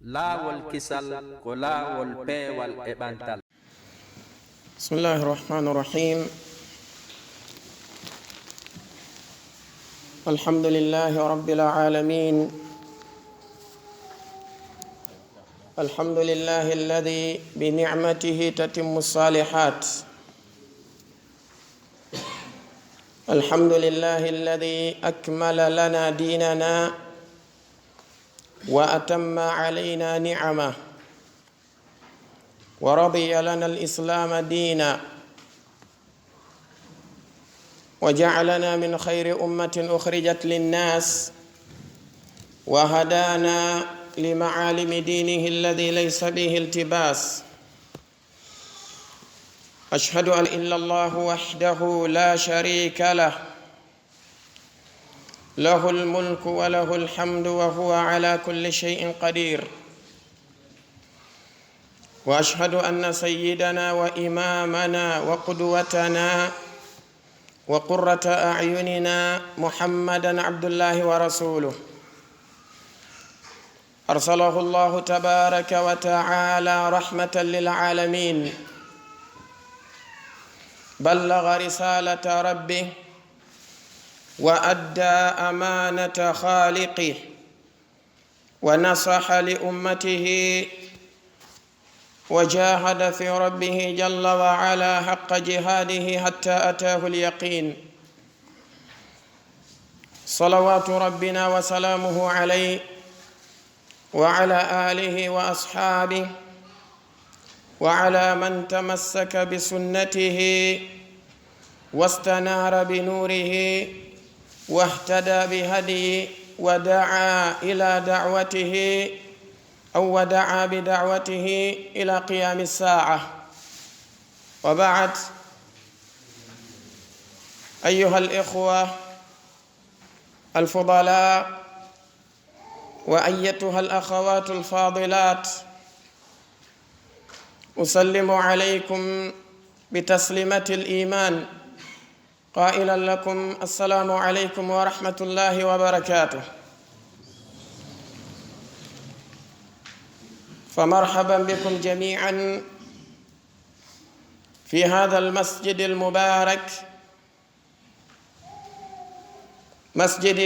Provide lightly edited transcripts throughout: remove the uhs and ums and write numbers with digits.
laawol kisal ko laawol peewal e ɓantal. Bismillahi rahmani rahim. Alhamdulillahi rabbil alamin. Alhamdulillahi alladhi bi ni'matihi tatimmu salihat. Alhamdulillahi alladhi akmala lana dinana wa atamma alayna ni'amah wa radiya lana al-islam dina wa ja'alana min khayri ummatin ukhrijat lin-nas wa hadana lima'alimi dinihi alladhi laysa bihi iltibas. Ashhadu an la ilaha illallah wahdahu la sharika lah lahul mulku wa lahul hamdu wa huwa ala kulli shay'in qadir. Wa ashhadu anna sayyidana wa imamana wa qudwatana wa qurrata a'yunina Muhammadan abdullahi wa rasuluh. Arsalahu Allah tabaraka wa ta'ala rahmatan lil alamin. Ballagha risalata rabbih وأدى أمانة خالقه ونصح لأمته وجاهد في ربه جل وعلا حق جهاده حتى أتاه اليقين. صلوات ربنا وسلامه عليه وعلى آله وأصحابه وعلى من تمسك بسنته واستنار بنوره واهتدى بهديه ودعا إلى دعوته أو ودعا بدعوته إلى قيام الساعة. وبعد، أيها الإخوة الفضلاء وأيتها الأخوات الفاضلات، أسلم عليكم بتسليمة الإيمان قائلا لكم السلام عليكم ورحمة الله وبركاته. فمرحبا بكم جميعا في هذا المسجد المبارك، مسجد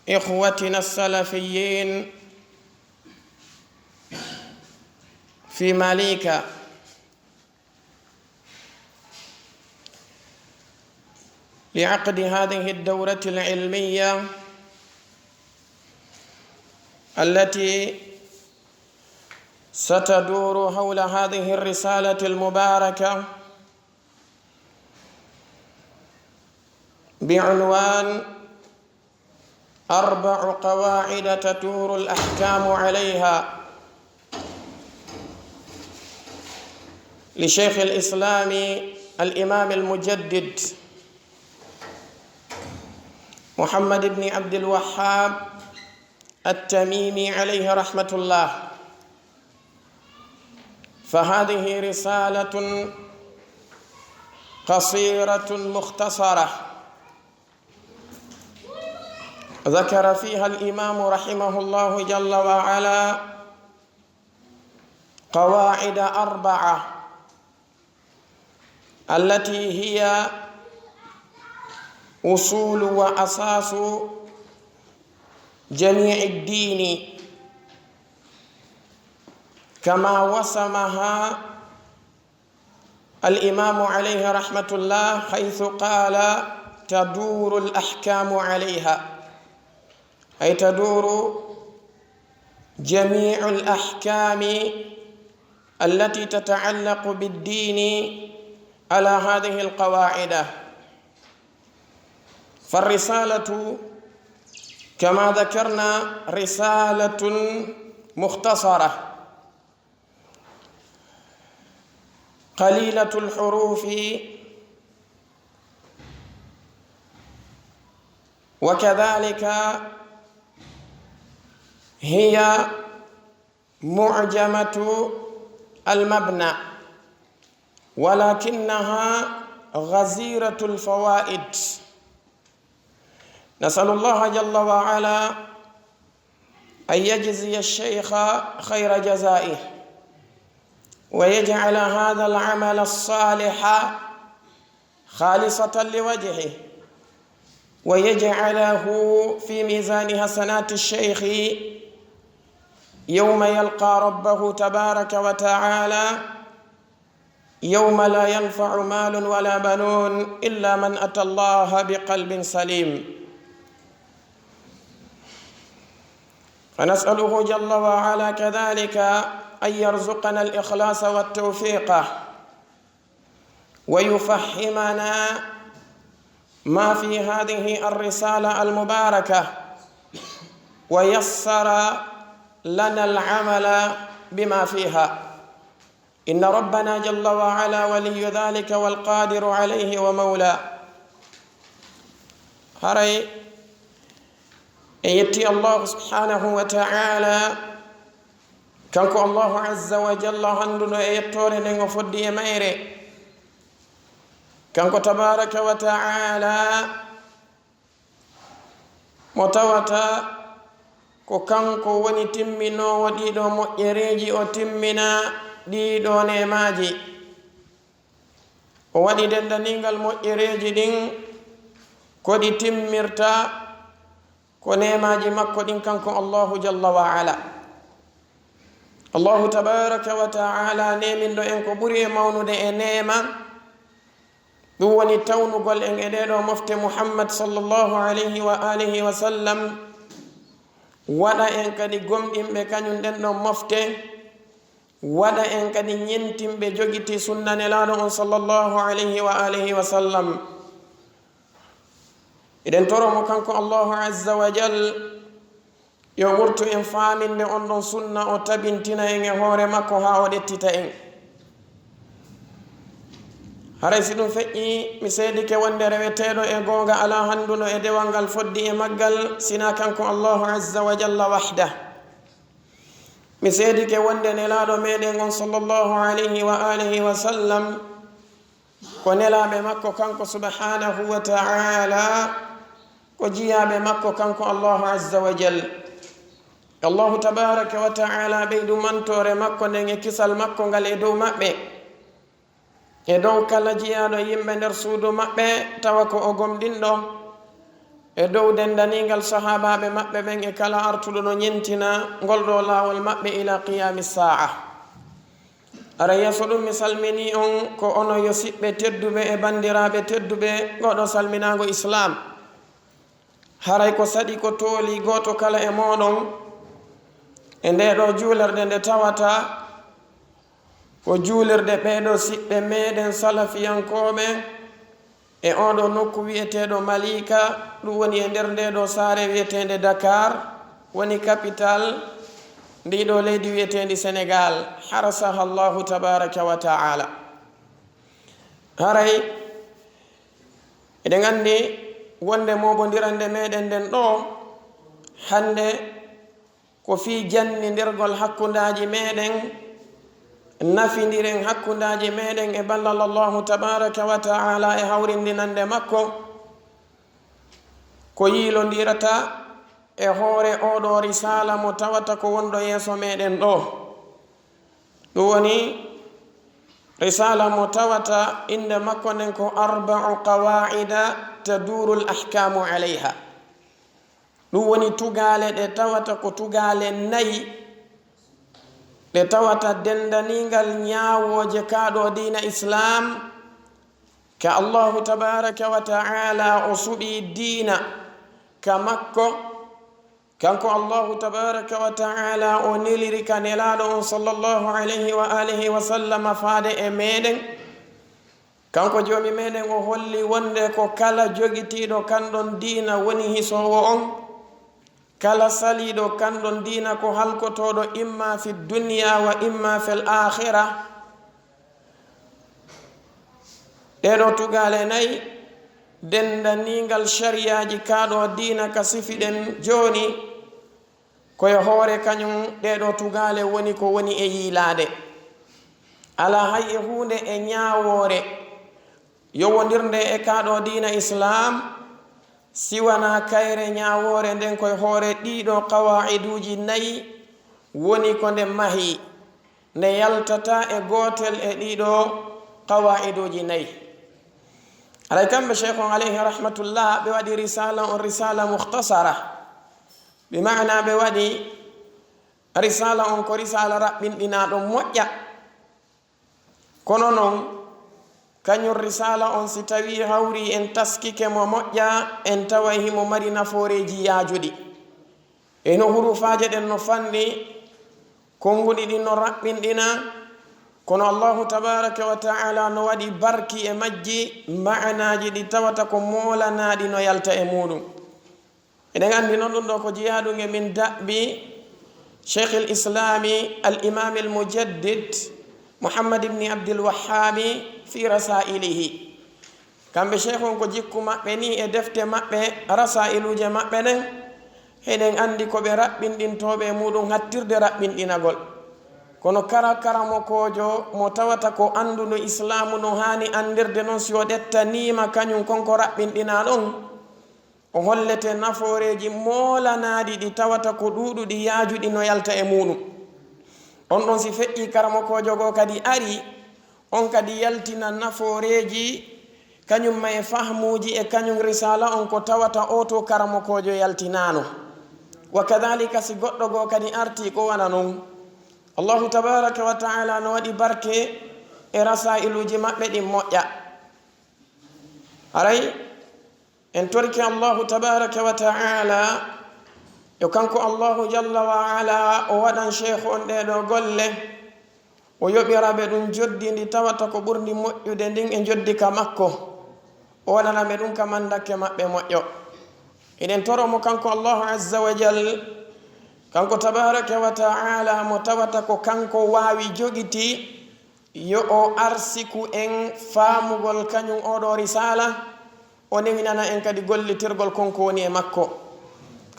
إخوتنا السلفيين في ماليكا، لعقد هذه الدورة العلمية التي ستدور حول هذه الرسالة المباركة بعنوان 4 قواعد تدور الأحكام عليها، لشيخ الإسلام الإمام المجدد محمد بن عبد الوهاب التميمي عليه رحمة الله. فهذه رسالة قصيرة مختصرة ذكر فيها الإمام رحمه الله جل وعلا قواعد 4 التي هي أصول وأساس جميع الدين، كما وسمها الإمام عليه رحمة الله حيث قال تدور الأحكام عليها، أي تدور جميع الأحكام التي تتعلق بالدين على هذه القواعد. فالرسالة كما ذكرنا رسالة مختصرة قليلة الحروف، وكذلك هي معجمة المبنى، ولكنها غزيرة الفوائد. نسأل الله جل وعلا أن يجزي الشيخ خير جزائه ويجعل هذا العمل الصالح خالصة لوجهه ويجعله في ميزان حسنات الشيخ يوم يلقى ربه تبارك وتعالى يوم لا ينفع مال ولا بنون إلا من أتى الله بقلب سليم. فنسأله جل وعلا كذلك أن يرزقنا الإخلاص والتوفيق ويفهمنا ما في هذه الرسالة المباركة ويسر لنا العمل بما فيها، إن ربنا جل وعلا ولي ذلك والقادر عليه ومولاه. هري يتي الله سبحانه وتعالى كانكو الله عز وجل هندو يتوري نغو فدي ميري كانكو تبارك وتعالى متوتا ko kanko woni timminowo ɗiɗo moƴƴereji o timmina ɗiɗo nemaji o waɗi dendaningal moƴƴereji ɗin koɗi timmirta ko nemaji makko ɗin kanko Allahu jalla wa ala. Allahu tabaraka wa ta'ala nemindo en ko ɓuri e mawnude e nema ɗum woni tawnugol en e ɗeɗo mofte Muhammad sallallahu alayhi wa alihi wa sallam waɗa en kadi gomɗinɓe kañum ɗen ɗon mofte waɗa en kadi ñentimɓe jogiti sunna nelaɗo on sallallahu alayhi wa alihi wa sallam. eɗen toromo kanko Allahu azza wa jal yo wurtu en faaminde on ɗon sunna o tabintina en e hoore makko ha o ɗettita en. haray si ɗum feƴƴi mi seedike wonde reweteɗo e gonga ala handuno e dewal ngal foddi e maggal sina kanko Allahu azza wa jalla wahda. mi seedike wonde nelaɗo meɗen on sallallahu alayhi wa alihi wa sallam ko nelaɓe makko kanko subhanahu wa ta'ala ko jiyaɓe makko kanko Allahu azza wa jal. Allahu tabaraka wa ta'ala ɓeydu mantore makko nden e kisal makko ngal e dow maɓɓe e dow kala jiyaɗo yimɓe nder suudu maɓɓe tawa ko o gomɗinɗo e dow dendanigal sahabaɓe maɓɓe ɓen e kala artuɗo no ñentina ngolɗo laawol maɓɓe ila qiyami sa'a. ara yeeso ɗum mi salmini on ko ono yo siɓɓe tedduɓe e bandiraɓe tedduɓe goɗo salminago islam. haray ko saɗi ko tooli goto kala e moɗon e ndeɗo juulerɗe nde tawata ko juulirde ɓeɗo siɓɓe meɗen salafiyankoɓe e oɗo nokku wiyeteɗo Malika ɗum woni e nder ndeɗo saare wiyetede Dakar woni capital ndiɗo leydi wiyetendi Sénégal harasaha Allahu tabaraka wa ta'ala. haray eɗen andi wonde moɓodirande meɗen nden ɗo hande ko fi jannidirgol hakkundaji meɗen nafidiren hakkundaji meɗen e ballal Allahu tabaraka wa ta'ala e hawrindinande makko ko yiilodirata e hoore oɗo risala mo tawata ko wondo yeeso meɗen ɗo. ɗum woni risala mo tawata inde makko nden ko arba'u qawaida taduru l ahkamu alayha. ɗum woni tugale ɗe tawata ko tugale nayi ɗe tawata dendanigal ñaawoje kaaɗo diina islam ka Allahu tabaraka wa ta'ala o suɓi diina ka makko kanko Allahu tabaraka wa ta'ala o neliri ka nelaɗo on sallallahu alayhi wa alihi wa sallam faade e meɗen kanko joomi meɗen o holli wonde ko kala jogitiɗo kanɗon diina woni hisowo on kala saliɗo kanɗon diina ko halkotoɗo imma fi dunya wa imma fil akhira. ɗeɗo tugale nayi dendanigal shariyaji kaaɗo diina ka sifiɗen joni koye hoore kañum ɗeɗo tugale woni ko woni e yiilade ala hay e hunde e ñaawore yowodirde e kaaɗo diina islam siwana kayre ñaawore nden koye hoore ɗiɗo qawaiduji nayi woni ko nde mahi nde yaltata e gotel e ɗiɗo qawaiduji nayi. alay kamɓe cheikh on alayhi rahmatullah ɓe waɗi risala mukhtasara bi maana ɓe waɗi risala on ko risala raɓɓinɗinaɗo moƴƴa kono noon kañum risala on si tawi hawri en taskike mo moƴƴa en taway himo mari nafooreji yaajuɗi eno hurufaje ɗen no fanɗi konguɗi ɗin no raɓɓinɗina kono allahu tabaraka wa taala no waɗi barki e majji ma'anaji ɗi tawata ko molanaɗi no yalta e muɗum. eɗen andi noon ɗum ɗo ko jiyaɗuge min daɓɓi cheikh l islami al imam al mujaddid muhammad ibni abdilwahabi fi rasailihi. kamɓe cheikh on ko jikku maɓɓe ni e defte maɓɓe rasailuje maɓɓe nen heɗen andi ko ɓe raɓɓinɗintoɓe muɗum hattirde raɓɓinɗinagol kono kala karamokojo mo tawata ko anduno islamu no hani andirde noon si o ɗettanima kañum konko raɓɓinɗina ɗon o hollete nafooreji molanaɗi ɗi tawata ko ɗuɗuɗi yaajuɗi no yalta e muɗum. on ɗon si feƴƴi karamokojo go kadi ari on kadi yaltina nafooreji kañum ma e fahmuji e kañum risala on ko tawata o to karamokojo yaltinano. wa kadhalika si goɗɗo go kadi arti ko wana noon allahu tabaraka wa taala no waɗi barke e rasailuji maɓɓe ɗin moƴƴa. aray en torki allahu tabaraka wa taala yo kanko allahu jalla wa ala o waɗan cheikh on ɗeɗo golle o yoɓiraɓe ɗum joddi ndi tawata ko ɓurdi moƴƴude ndin e joddi ka makko o waɗanaɓe ɗum ka mandakke maɓɓe moƴƴo. eɗen toromo kanko allahu azza wa jal kanko tabaraka wa taala mo tawata ko kanko wawi jogiti yo o arsiku en faamugol kañum oɗo risala o newinana en kadi gollitirgol konko woni e makko.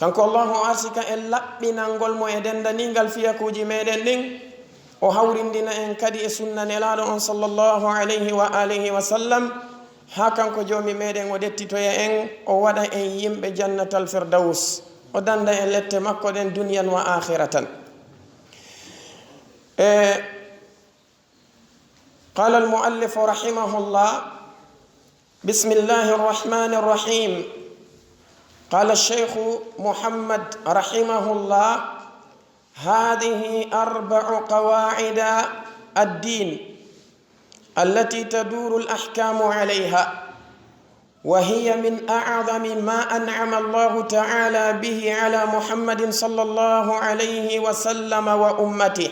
kanko allahu o arsika en laɓɓinalngol mo e dendanigal fiyakuji meɗen ɗin o hawrindina en kadi e sunna nelaɗo on sallllahu alayhi wa alihi wa sallam ha kanko jomi meɗen o ɗettitoya en o waɗa en yimɓe jannatal firdaus o danda en lette makko ɗen duniyan wa akhiratan. qala almuallifu rahimahullah bismillahi arrahmani arrahim قال الشيخ محمد رحمه الله هذه 4 قواعد الدين التي تدور الأحكام عليها وهي من أعظم ما أنعم الله تعالى به على محمد صلى الله عليه وسلم وأمته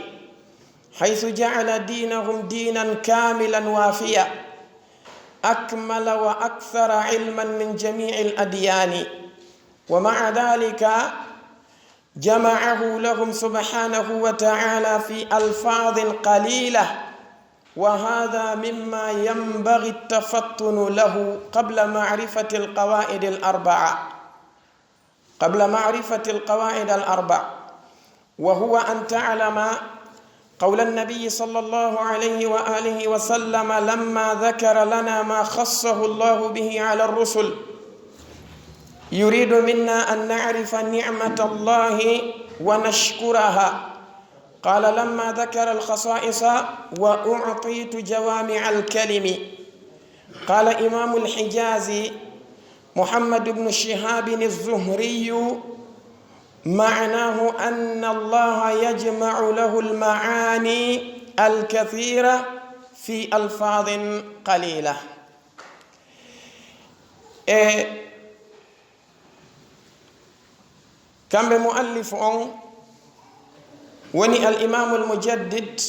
حيث جعل دينهم دينا كاملا وافيا أكمل وأكثر علما من جميع الأديان ومع ذلك جمعه لهم سبحانه وتعالى في ألفاظ قليلة وهذا مما ينبغي التفطن له قبل معرفة القواعد الأربع وهو أن تعلم قول النبي صلى الله عليه وآله وسلم لما ذكر لنا ما خصه الله به على الرسل يريد منا أن نعرف نعمة الله ونشكرها. قال لما ذكر الخصائص وأعطيت جوامع الكلم. قال إمام الحجاز محمد بن شهاب الزهري معناه أن الله يجمع له المعاني الكثيرة في ألفاظ قليلة. كم بمؤلف وني الإمام المجدد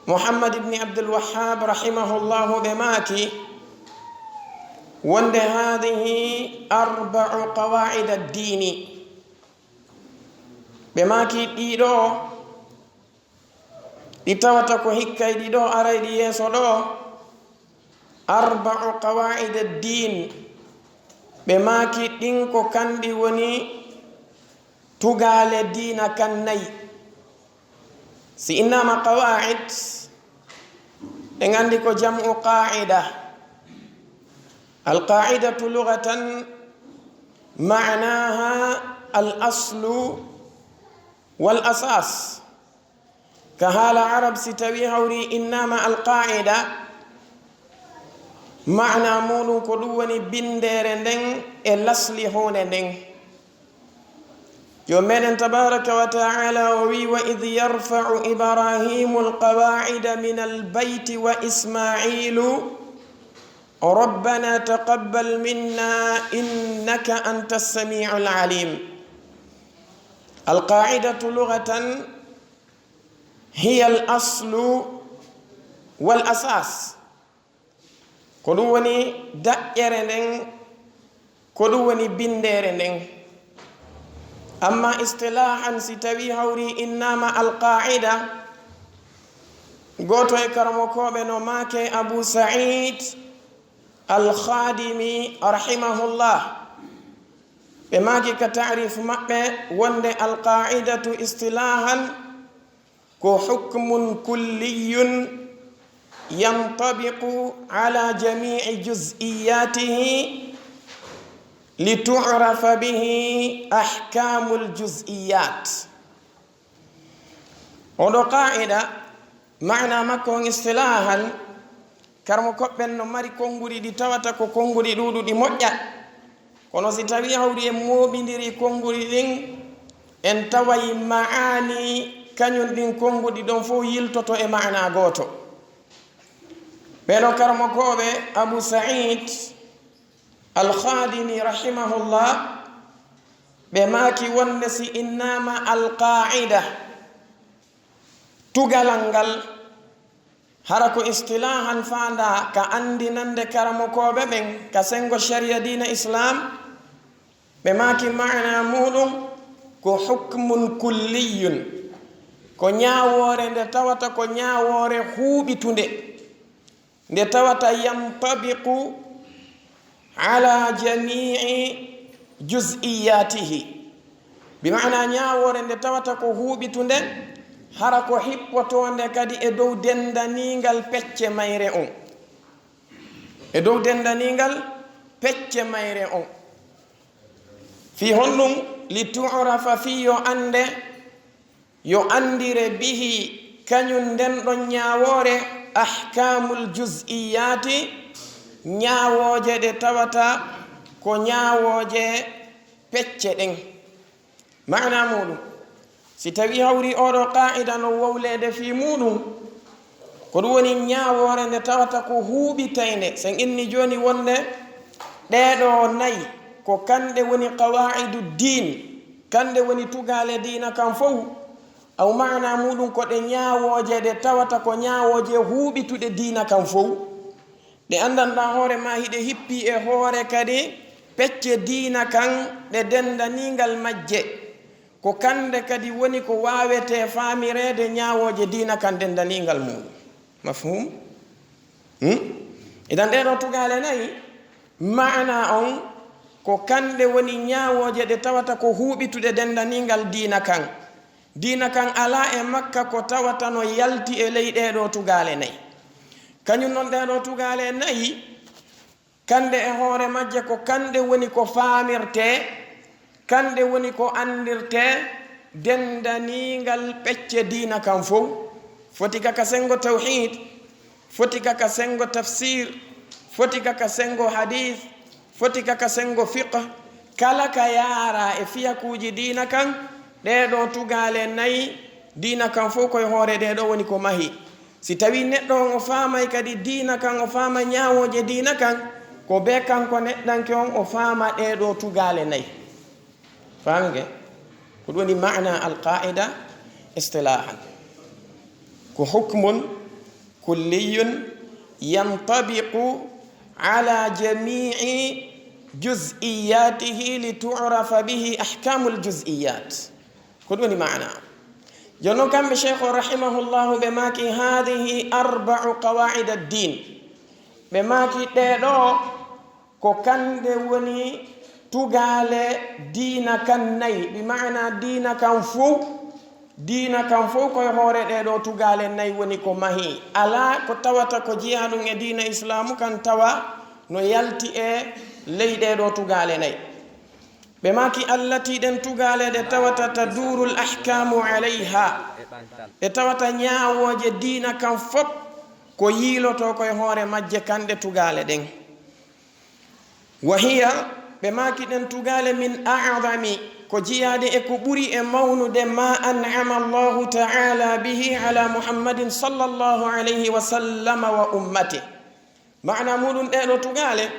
محمد بن عبد الوهاب رحمه الله بماكي وند هذه 4 قواعد الدين بماكي ديدو لتوتك هكا ديدو أريد يسودو 4 قواعد الدين بماكي دينكو كاندي وني تغال دين كني سإنما قواعد عندك جمع قاعدة القاعدة لغة معناها الأصل والأساس. كهال عرب ستوي هوري إنما القاعدة معنى مولو كدواني بندرندن الأصل هونندن. يومين تبارك وتعالى وإذ يرفع إبراهيم القواعد من البيت وإسماعيل ربنا تقبل منا إنك أنت السميع العليم. القاعدة لغة هي الأصل والأساس. كدواني دائرندن كدواني بندرندن. أما اصطلاحا ستوي هوري إنما القاعدة قوتو كرمكو بنو ماكي أبو سعيد الخادمي رحمه الله بماكي كتعريف مكة وند القاعدة اصطلاحا كحكم كلي ينطبق على جميع جزئياته لتعرف به أحكام الجزئيات. ودو قاعدة معنى مكون اصطلاحا كرمو كوبن no mari konguri di tawata ko konguri dudu di moƴƴa kono si tawi hawri e moɓidiri konguri ɗin en tawayi maani kañum ɗin kongudi ɗon fof yiltoto e maana goto. ɓeɗo karmokoɓe Abu Sa'id الخادمي رحمه الله بماكي ونسي إنما القاعدة تغلنغل حركو اصطلاحا فاندا كأندي نند كرمكو ببن كسنغو شريع دين إسلام بماكي معنى مولو كو حكم كلي كو نياووري ندتاوتا كو نياووري خوبي تندي ندتاوتا ينطبق على جميع جزئياته. بمعنى نياور اند تاوتا كو هوبيتونde hara ko hippotonde kadi e dow dendaningal pecce mayre on e dow dendaningal pecce mayre on fi honnum li tu'rafa fi yo andire bihi kanyum den don nyaawore ahkamul juz'iyati ñaawoje de tawata ko ñaawoje pecce ɗen. maana muɗum si tawi hawri oɗo qa'ida no wowlede fi muɗum ko ɗum woni ñaawore nde tawata ko huuɓitayde. sen inni joni wonde ɗeɗo nayi ko kanɗe woni qawaidu din, kanɗe woni tugale dina kan fof aw maana muɗum ko ɗe ñaawoje de tawata ko ñaawoje huuɓituɗe dina kan fof ɗe andanɗa hoore ma hiɗe hippi e hoore kadi pecce diina kan ɗe dendanigal majje ko kande kadi woni ko wawete faamirede ñaawoje diina kan dendanigal muɗum. mafhum? idan ɗeɗo tugale nayi maana on ko kande woni ñaawoje ɗe tawata ko huuɓitude dendanigal diina kan ala e makka ko tawata no yalti e ley ɗeɗo tugale nayi. kañum noon ɗeɗo tugale nayi kande e hoore majje ko kande woni ko faamirte, kande woni ko andirte dendanigal pecce diina kan fof. foti kaka sengo tawhid, foti kaka sengo tafsir, foti kaka sengo hadith, foti kaka sengo fiqh, kala ka yaara e fiyakuji diina kan ɗeɗo tugale nayi diina kan fof koye hoore ɗeɗo woni ko mahi. si tawi neɗɗo on o faamay kadi diina kan, o faama ñaawoje diina kan, ko be kanko neɗɗanke on o faama ɗeɗo tugale nayi. faamige ko ɗum woni maana alqaida istilahan ko hukmun kulliyun yantabiqu ala jami'i juz'iyatihi litu'rafa bihi ahkamul juz'iyat. ko ɗum woni maana. jonnon kamɓe cheikh o rahimahullahu ɓe maaki hadihi arba'u qawaid ad-din. ɓe maaki ɗeɗo ko kande woni tugale diina kan nayi, bi maana diina kan fof koye hoore ɗeɗo tugale nayi woni ko mahi. ala ko tawata ko jiya ɗum e diina islamu kan tawa no yalti e leyɗe ɗo tugale nayi ɓe maki allati ɗen tugale ɗe tawata taduru l ahkamu alayha ɗe tawata ñawoje diina kan fop ko yiiloto koye hoore majje kanɗe tugale ɗen wa hiya ɓe maki ɗen tugale min a'dami ko jiyade e ko ɓuri e mawnude ma an'ama allahu ta'ala bihi ala muhammadin sallallahu alayhi wa sallama wa ummati maana muɗum ɗeɗo tugale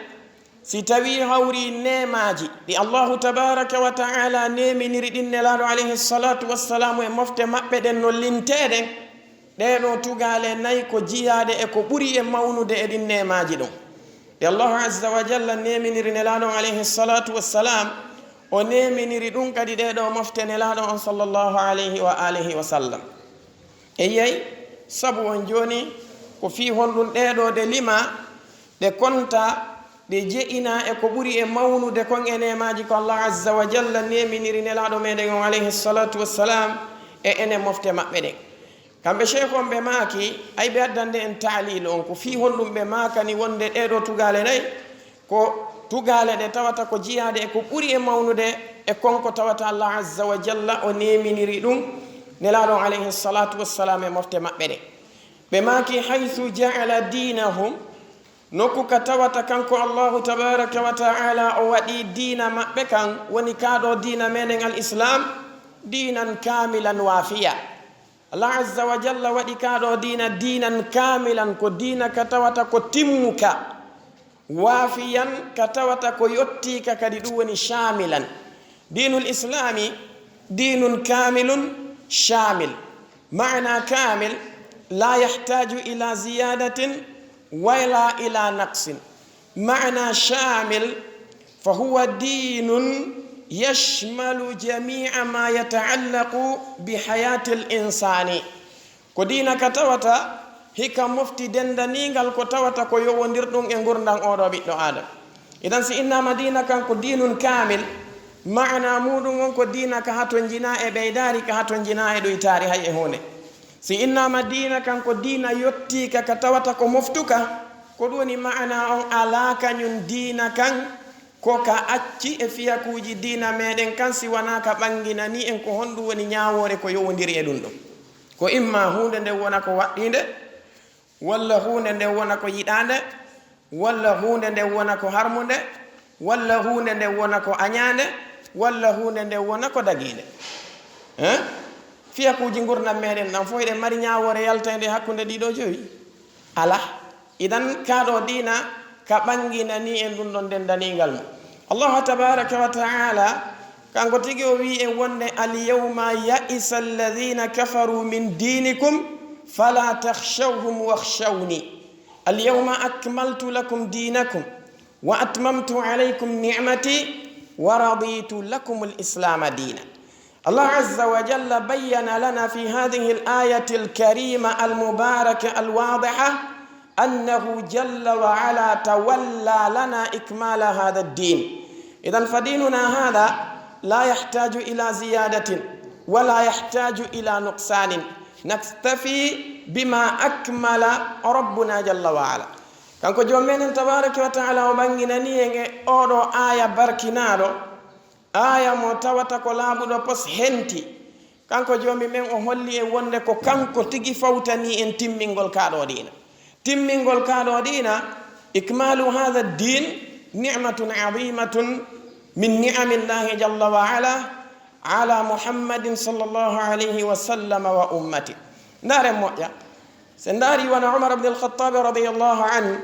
si tawi hawri nemaji ɗi allahu tabaraka wa ta'ala neminiri ɗin nelaɗo alayhi salatu wassalamu e mofte maɓɓe ɗen no linteɗen ɗeɗo tugale nayi ko jiyade e ko ɓuri e mawnude e ɗin nemaji ɗum ɗi allahu azza wa jalla neminiri nelaɗo alayhi salatu wassalam o neminiri ɗum kadi ɗeɗo mofte nelaɗo on sallllahu alayhi wa alihi wa sallam e yeyi sabu on joni ko fi honɗum ɗeɗo de lima ɗe konta ɗe je'ina e ko ɓuri e mawnude kon e nemaji ko allah azza wa jalla neminiri nelaɗo meɗen on alayhi salatu wassalam e ene mofte maɓɓe ɗen kamɓe cheikh on ɓe maaki ay ɓe addande en taalil on ko fi honɗum ɓe makani wonde ɗeɗo tugale nayi ko tugale ɗe tawata ko jiyade e ko ɓuri e mawnude e konko tawata allah azza wa jalla o neminiri ɗum nelaɗo alayhi salatu wassalam e mofte maɓɓe ɗe ɓe maaki haythu jaala dinahum nokku ka tawata kanko allahu tabaraka wa ta'ala o waɗi diina maɓɓe kan woni kaɗo diina meɗen al islam diinan kamilan wafiya allah azza wa jalla waɗi kaɗo diina diinan kamilan ko diina ka tawata ko timmuka wafiyan ka tawata ko yottika kadi ɗum woni shamilan dinul islami dinun kamilun shamil maana kamil la yahtaju ila ziyadatin wala ila naqsin maana shamil fahuwa dinun yashmalu jamia ma yataallaqu bihayati l insani ko dina ka tawata hikka mofti dendanigal ko tawata ko yowodirɗum e gurdam oɗo ɓiɗɗo adam idan si innama dina kan ko dinun kamil maana muɗum on ko dina ka hato jina e ɓeydari ka hato jina e ɗoytari hay e hunde si innama dina kan ko dina yottika ka tawata ko moftuka ko ɗum woni maana on ala kañum dina kan ko ka acci e fiyakuji dina meɗen kan si wona ka ɓanginani en ko honɗum woni ñawore ko yowodiri e ɗum ɗo ko imma hunde nde wona ko waɗɗinde walla hunde nde wona ko yiɗande walla hunde nde wona ko harmude walla hunde nde wona ko añande walla hunde nde wona ko daguide fiyakuji gurdam meɗen ɗan fof eɗen mari ñawore yaltede hakkude ɗiɗo joyi ala idan kaɗo dina ka ɓanginani en ɗum ɗon dendanigal mum allahu tabaraka wa taala kanko tigi o wi en wonde alyawma ya'isa alladhina kafaru min dinikum fala takhshawhum wakhshawni alyawma akmaltu lakum dinakum wa atmamtu alaykum ni'mati wa raditu lakum alislama dina الله عز وجل بين لنا في هذه الآية الكريمة المباركة الواضحة أنه جل وعلا تولى لنا إكمال هذا الدين إذن فديننا هذا لا يحتاج إلى زيادة ولا يحتاج إلى نقصان نكتفي بما أكمل ربنا جل وعلا كانكو جومين تبارك وتعالى وبنجنني أورو آية بركنارو aya mo tawata ko laaɓuɗo pos henti kanko joomi men o holli e wonde ko kanko tigi fawtani en timmingol kaɗo dina timmingol kaɗo dina ikmalu hadha ddin ni'matun azimatun min ni'amillahi jalla wa ala muhammadin sallallahu alayhi wa sallam wa ummati ndare moƴƴa se ndaari wona umar ibn al-khattab radiyallahu anhu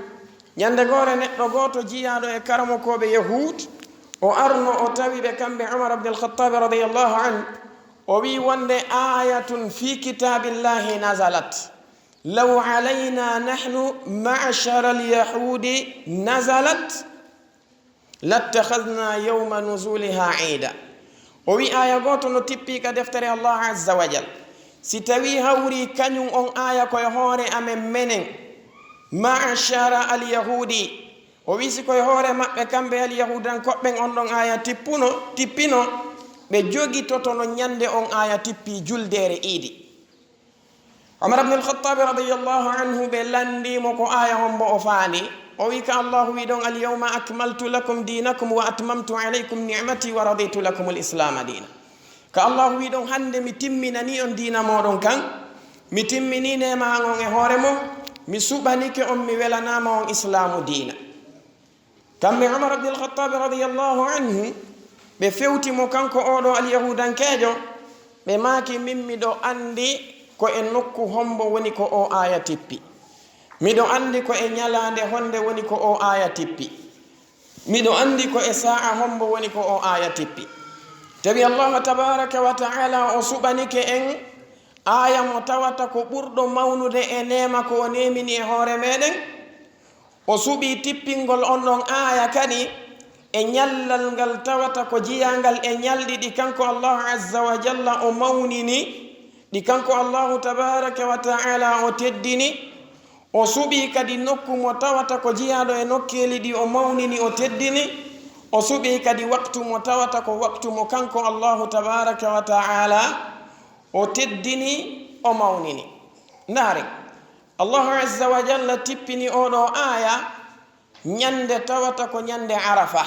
ñande gore neɗɗo goto jiyaɗo e karamo koɓe yahud o arno o tawi ɓe kamɓe umar ibn al-khattab radiyallahu anhu o wi wonde ayatun fi kitabillahi nazalat law alayna nahnu ma'shara al-yahudi nazalat lattakhadna yawma nuzuliha ida o wi aya goto no tippi ka deftere allah azza wa jal si tawi hawri kañum on aya koye hoore amen menen ma'shara al-yahudi o wisi koye hoore maɓɓe kamɓe al yahudan koɓɓen on ɗon aya tippino ɓe jogitoto no ñande on aya tippi juldere iidi umar ibn al-khattab radiyallahu anhu ɓe landimo ko aya on bo o faandi o wi ka allahu wi ɗon alyawma akmaltu lakum dinakum wa atmamtu alaykum nicmati wa raditu lakum alislama dina ka allahu wi ɗon hande mi timminani on dina moɗon kan mi timmini nema on e hoore mum mi suɓanike on mi welanama on islamu dina kamɓe umar abdulkhattabi radiallahu anhu ɓe fewtimo kanko oɗo alyahudankejo ɓe maaki min miɗo andi ko e nokku hombo woni ko o aya tippi miɗo andi ko e ñalande honde woni ko o aya tippi miɗo andi ko e sa'a hombo woni ko o aya tippi tawi allah tabaraka wa taala o suɓanike en aya mo tawata ko ɓurɗo mawnude e nema ko o nemini e hoore meɗen o suɓi tippingol on ɗon aya kadi e ñallal ngal tawata ko jiyangal e ñalɗi ɗi kanko allahu azza wa jalla o mawnini ɗi kanko allahu tabaraka wa taala o teddini o suɓi kadi nokku mo tawata ko jiyaɗo e nokkeli ɗi o mawnini o teddini o suɓi kadi waktu mo tawata ko waktu mo kanko allahu tabaraka wa taala o teddini o mawnini ndaare allahu azza wa jalla tippini oɗo aya ñande tawata ko ñande arafa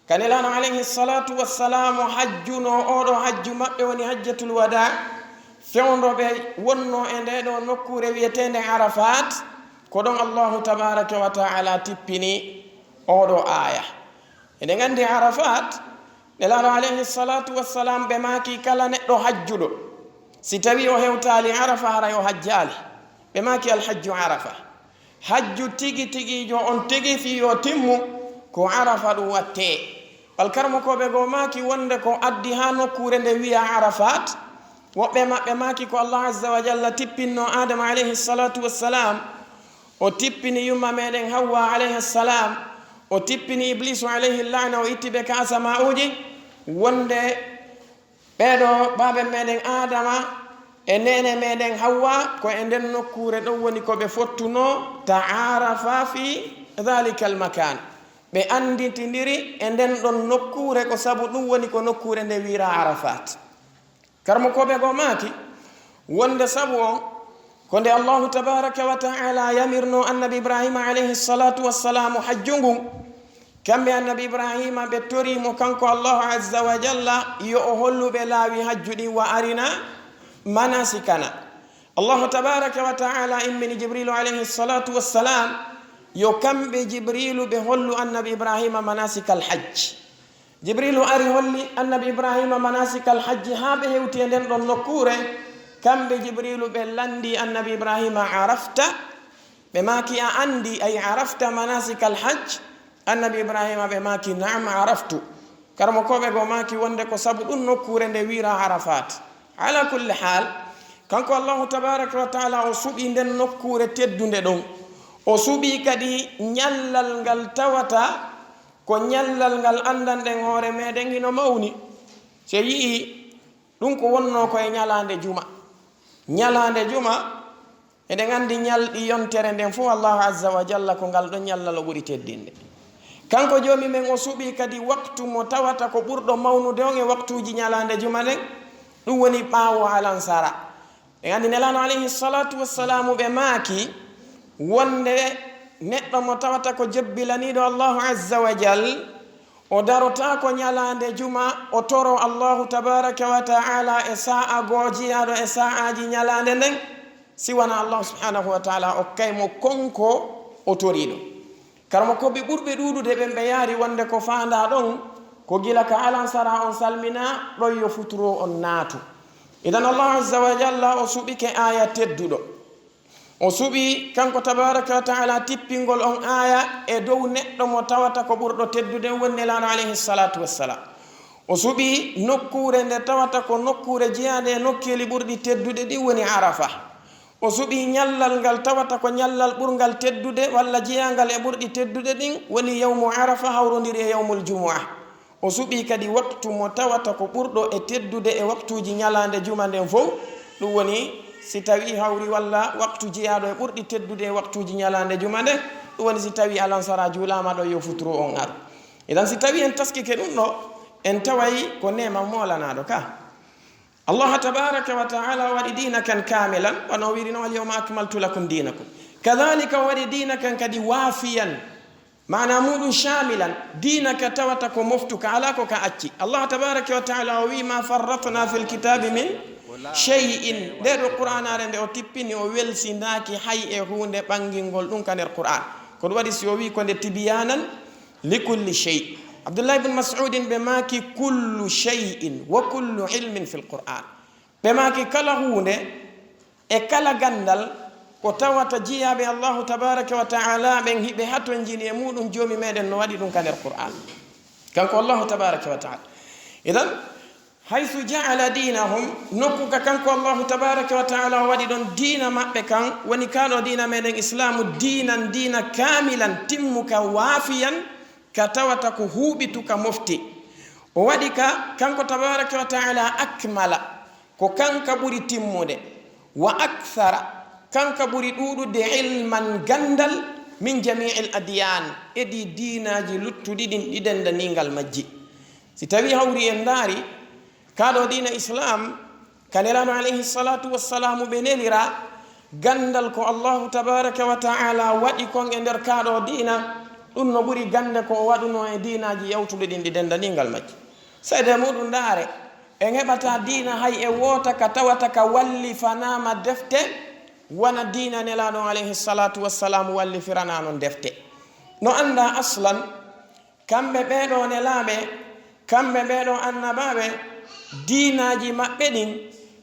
kanelano alayhi salatu wassalamu hajjuno oɗo hajju maɓɓe woni hajjatul wada fewdoɓe wonno e ndeɗo nokkure wiyetende arafat ko ɗon allahu tabaraka wa taala tippini oɗo aya eɗen gandi arafat nelano alayhi salatu wassalam ɓe maki kala neɗɗo hajjuɗo si tawi o hewtali arafa haray o hajjali ɓe maki alhajju arafa hajju tigi tigijo on tigi fi yo timmu ko arafa ɗum watte balkarmo koɓe go maki wonde ko addi ha nokkure nde wiya arafat woɓɓe maɓɓe maki ko allah azza wa jalla tippinno adama alayhi salatu wassalam o tippini yumma meɗen hawwa alayhi salam o tippini iblisu alayhi lana o ittiɓe ka asama uji wonde ɓeɗo baɓe meɗen adama e nene meɗen hawwa ko e nden nokkure ɗon woni ko ɓe fottuno taarafa fi dhalika almakan ɓe anditidiri e nden ɗon nokkure ko sabu ɗum woni ko nokkure nde wira arafat karmo koɓe go maki wonde sabu on ko nde allahu tabaraka wa taala yamirno annabi ibrahima alayhi salatu wassalamu hajju ngun kamɓe annabi ibrahima ɓe torimo kanko allahu azza wa jalla yo o holluɓe laawi hajju ɗin wa arina manasikana allahu tabaraka wa taala immini jibrilu alayhi salatu wassalam yo kamɓe jibrilu ɓe hollu annabi ibrahima manasika alhajj jibrilu ari holli annabi ibrahima manasika alhajji ha ɓe hewti e nden ɗon nokkure kamɓe jibrilu ɓe landi annabi ibrahima arafta ɓe maki a andi ay arafta manasika alhajj annabi ibrahima ɓe maki naam araftu karmo koɓe go maki wonde ko sabu ɗum nokkure nde wira arafat ala kulli hal kanko allahu tabaraka wa taala o suɓi nden nokkure teddude ɗon o suɓi kadi ñallal ngal tawata ko ñallal ngal andanɗen hoore meɗen hino mawni so yii ɗum ko wonno koye ñalande juma eɗen andi ñalɗi yontere nden fof allahu azza wa jalla ko ngal ɗon ñallal o ɓuri teddinde kanko joomi men o suɓi kadi waktu mo tawata ko ɓurɗo mawnude on e waktuji ñalande juma ɗen ɗum woni ɓaawo alansara ɓe andi nelano alayhi salatu wassalamu ɓe maaki wonde neɗɗo mo tawata ko jebbilaniɗo allahu azza wa jal o darota ko ñalande juma o toro allahu tabaraka wa taala e sa'a goojiyaɗo e sa'aji ñalande nden siwana allahu subhanahu wa taala o kaymo konko o toriɗo karmo koɓe ɓurɓe ɗuɗude ɓen ɓe yaari wonde ko fanda ɗon ko gila ka alansara on salmina ɗon yo futuro on naatu idan allahu azza wa jalla o suɓike aya tedduɗo o suɓi kanko tabaraka wa taala tippingol on aya e dow neɗɗo mo tawata ko ɓurɗo teddude wonni lano alayhi salatu wassalam o suɓi nokkure nde tawata ko nokkure jeyade e nokkeli ɓurɗi teddude ɗi woni arafa o suɓi ñallal ngal tawata ko ñallal ɓurgal teddude walla jeyangal e ɓurɗi teddude ɗin woni yawmu arafa hawrodiri e yawmul jumua o suɓi kadi waktu mo tawata ko ɓurɗo e teddude e waktuji ñalande juma nden fof ɗum woni si tawi hawri walla waktu jeyaɗo e ɓurɗi teddude e waktuji ñalande juma nde ɗum woni si tawi alansara juulama ɗo yo futuro on aru idan si tawi en taskike ɗum ɗo en tawayi ko nema molanaɗo ka allah tabaraka wa taala waɗi dina kan kamilan wano wiri no alyawma akmaltu lakum dinakum kadhalika wadi dina kan kadi wafiyan maana mudun shamilan dina ka tawata ko moftuka ala ko ka acci Allah tabaraka wa taala wi ma farratna fil kitabi min shay'in der qur'an arende o tippini o welsindaki hay e hunde bangingol dum kaner qur'an ko wadi si o wi ko de tibyanan likulli shay Abdullah ibn Mas'ud be maki kullu shay'in wa kullu ilmin fil qur'an be maki kala hunde e kala gandal ko tawata jiyabe Allah tabaraka wa taala ben hibe hato njini e mudum jomi meden no wadi dum kaner qur'an kanko Allah tabaraka wa taala idan haythu ja'ala dinahum nokuka kanko Allah tabaraka wa taala wadi don dina mabbe kan woni kano dina meden islamu dinan dina kamilan timmuka wafiyan ka tawata ko hubitu ka mofti o wadi ka kanko tabaraka wa taala akmala ko kanka buri timmude wa akthara kanka buri dudude ilman gandal min jami'il adyan edi dinaji luttudi din didenda ningal majji si tawi hawri en dari kado dina islam kanelano alayhi salatu wassalamu benelira gandal ko Allah tabaraka wa taala wadi kon e der kado dina dum no buri gande ko waduno e dinaji yawtude din didenda ningal majji sayde mudum dare en hebata dina hay e wota ka tawata ka walli fanama defte wana dina nelano alayhi salatu wassalam walli firana non defte no anda aslan kambe bedo nelabe kambe bedo annababe dinaji mabbe din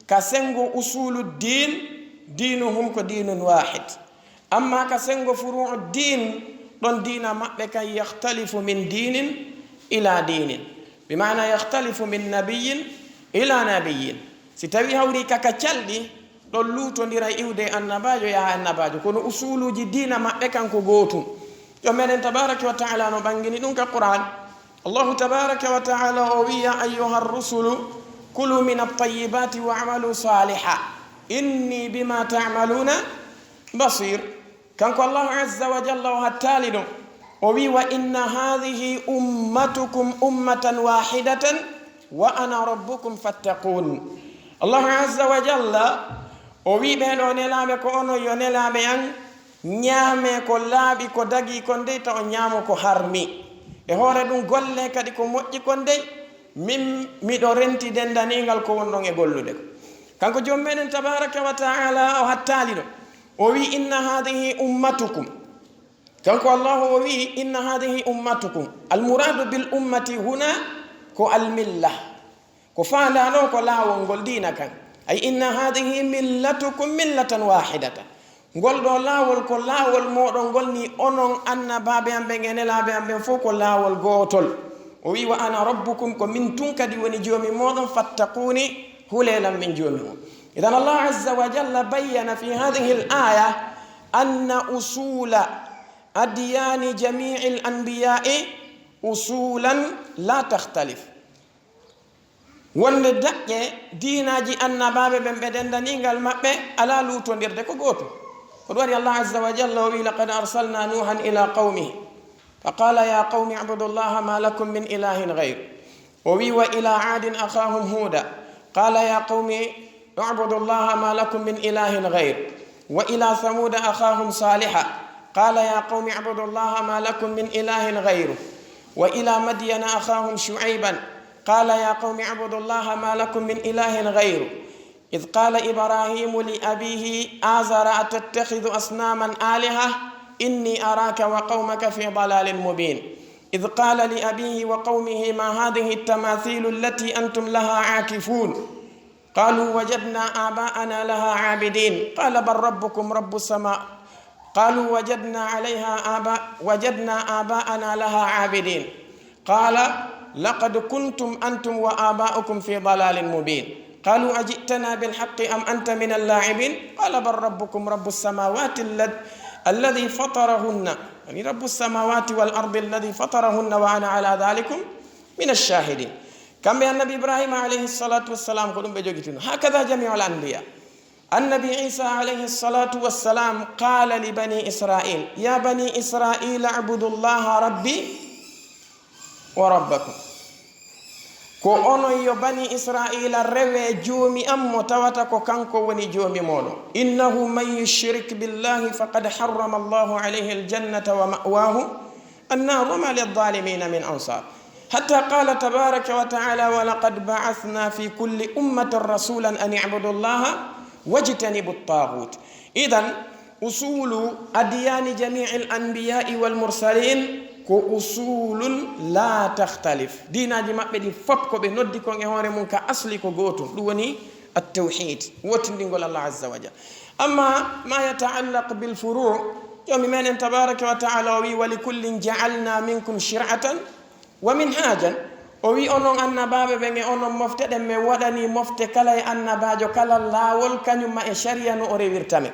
ka sengo usulu din dinuhum ko dinun wahid amma ka sengo furu'ud din don dina mabbe kay yakhtalifu min dinin ila dinin bimaana yakhtalifu min nabiyyin ila nabiyyin si tawi hawri kaka caldi don lutondira iwde annabajo ya annabajo kono usuluji dina mabbe kanko gotum yo menen tabaraka wa taala no bangini dum ka qur'an Allah tabaraka wa taala o wiya ayyuha ar-rusulu kulu min at-tayyibati wa'malu salihan inni bima ta'maluna basir kanko Allah azza wa jalla wa hatalido o wi wa inna hadhihi ummatukum ummatan wahidatan wa ana rabbukum fattaqun Allah azza wa jalla o wi be do nelabe ko ono yo nelabe yan nyaame ko laabi ko dagi ko ndeyta o nyaamo ko harmi e hore dum golle kadi ko mojji ko ndey min mi do renti dendaningal ko wondon e gollude ko kanko jommenen tabaraka wa taala o hattalido o wi inna hadhihi ummatukum kanko Allah o wi inna hadhihi ummatukum al muradu bil ummati huna ko al millah ko faandano ko lawol ngol dina kan ay inna hadhihi millatukum millatan wahidatan ngol do lawol ko lawol modon golni onon annababe ambe ngenelabe ambe fo ko lawol gotol o wi wa ana rabbukum ko min tun kadi woni jomi modon fattaquni hulelam min jomi idan Allah azza wa jalla bayyana fi hadhihi al-aya anna usula adyan jami'il anbiya'i usulan la takhtalif wonde daqe dinaji annababe ben bedendanigal mabbe ala lutondirde ko goto ko wari Allah azza wa jalla wa laqad arsalna nuhan ila qaumihi faqala ya qaumi ibudullaha ma lakum min ilahin ghayr wa ila adin akhahum huda qala ya qaumi ibudullaha ma lakum min ilahin ghayr wa ila thamud akhahum salihah qala ya qaumi ibudullaha ma lakum min ilahin ghayr wa ila madyan akhahum shu'ayban قال يا قوم اعبدوا الله ما لكم من إله غيره إذ قال إبراهيم لأبيه آزر أتتخذ أصناما آلهة إني أراك وقومك في ضلال مبين إذ قال لأبيه وقومه ما هذه التماثيل التي أنتم لها عاكفون قالوا وجدنا آباءنا لها عابدين قال بل ربكم رب السماء قالوا وجدنا آباءنا لها عابدين قال لقد كنتم أنتم وآباؤكم في ضلال مبين قالوا أجئتنا بالحق أم أنت من اللاعبين قال بل ربكم رب السماوات الذي فطرهن يعني رب السماوات والأرض الذي فطرهن وأنا على ذلكم من الشاهدين كم بأن النبي إبراهيم عليه الصلاة والسلام قلوا بجوجتنا هكذا جميع الأنبياء النبي عيسى عليه الصلاة والسلام قال لبني إسرائيل يا بني إسرائيل اعبدوا الله ربي وربكم ko onon yo bani israila rewe joomi am mo tawata ko kanko woni joomi moɗon innahu man yushrik billahi faqad harrama allahu alayhi aljannata wa ma'wahu annar wa ma lidhalimina min ansar حتى قال تبارك وتعالى ولقد بعثنا في كل أمة رسولا أن يعبدوا الله واجتنبوا الطاغوت. إذن أصول أديان جميع الأنبياء والمرسلين كأصول لا تختلف. دينا جماعة بدي فبكو بنودي كون يهوري منك أصلي كغوتو دواني التوحيد وتندين الله عز وجل. أما ما يتعلق بالفروع يوم من تبارك وتعالى ولكل جعلنا منكم شرعة ومنهاجا وي أنون النباب بني أنون مفتد من ودني مفت كلا النباج كلا لاول كانوا ما شريعة نوري ويرتمي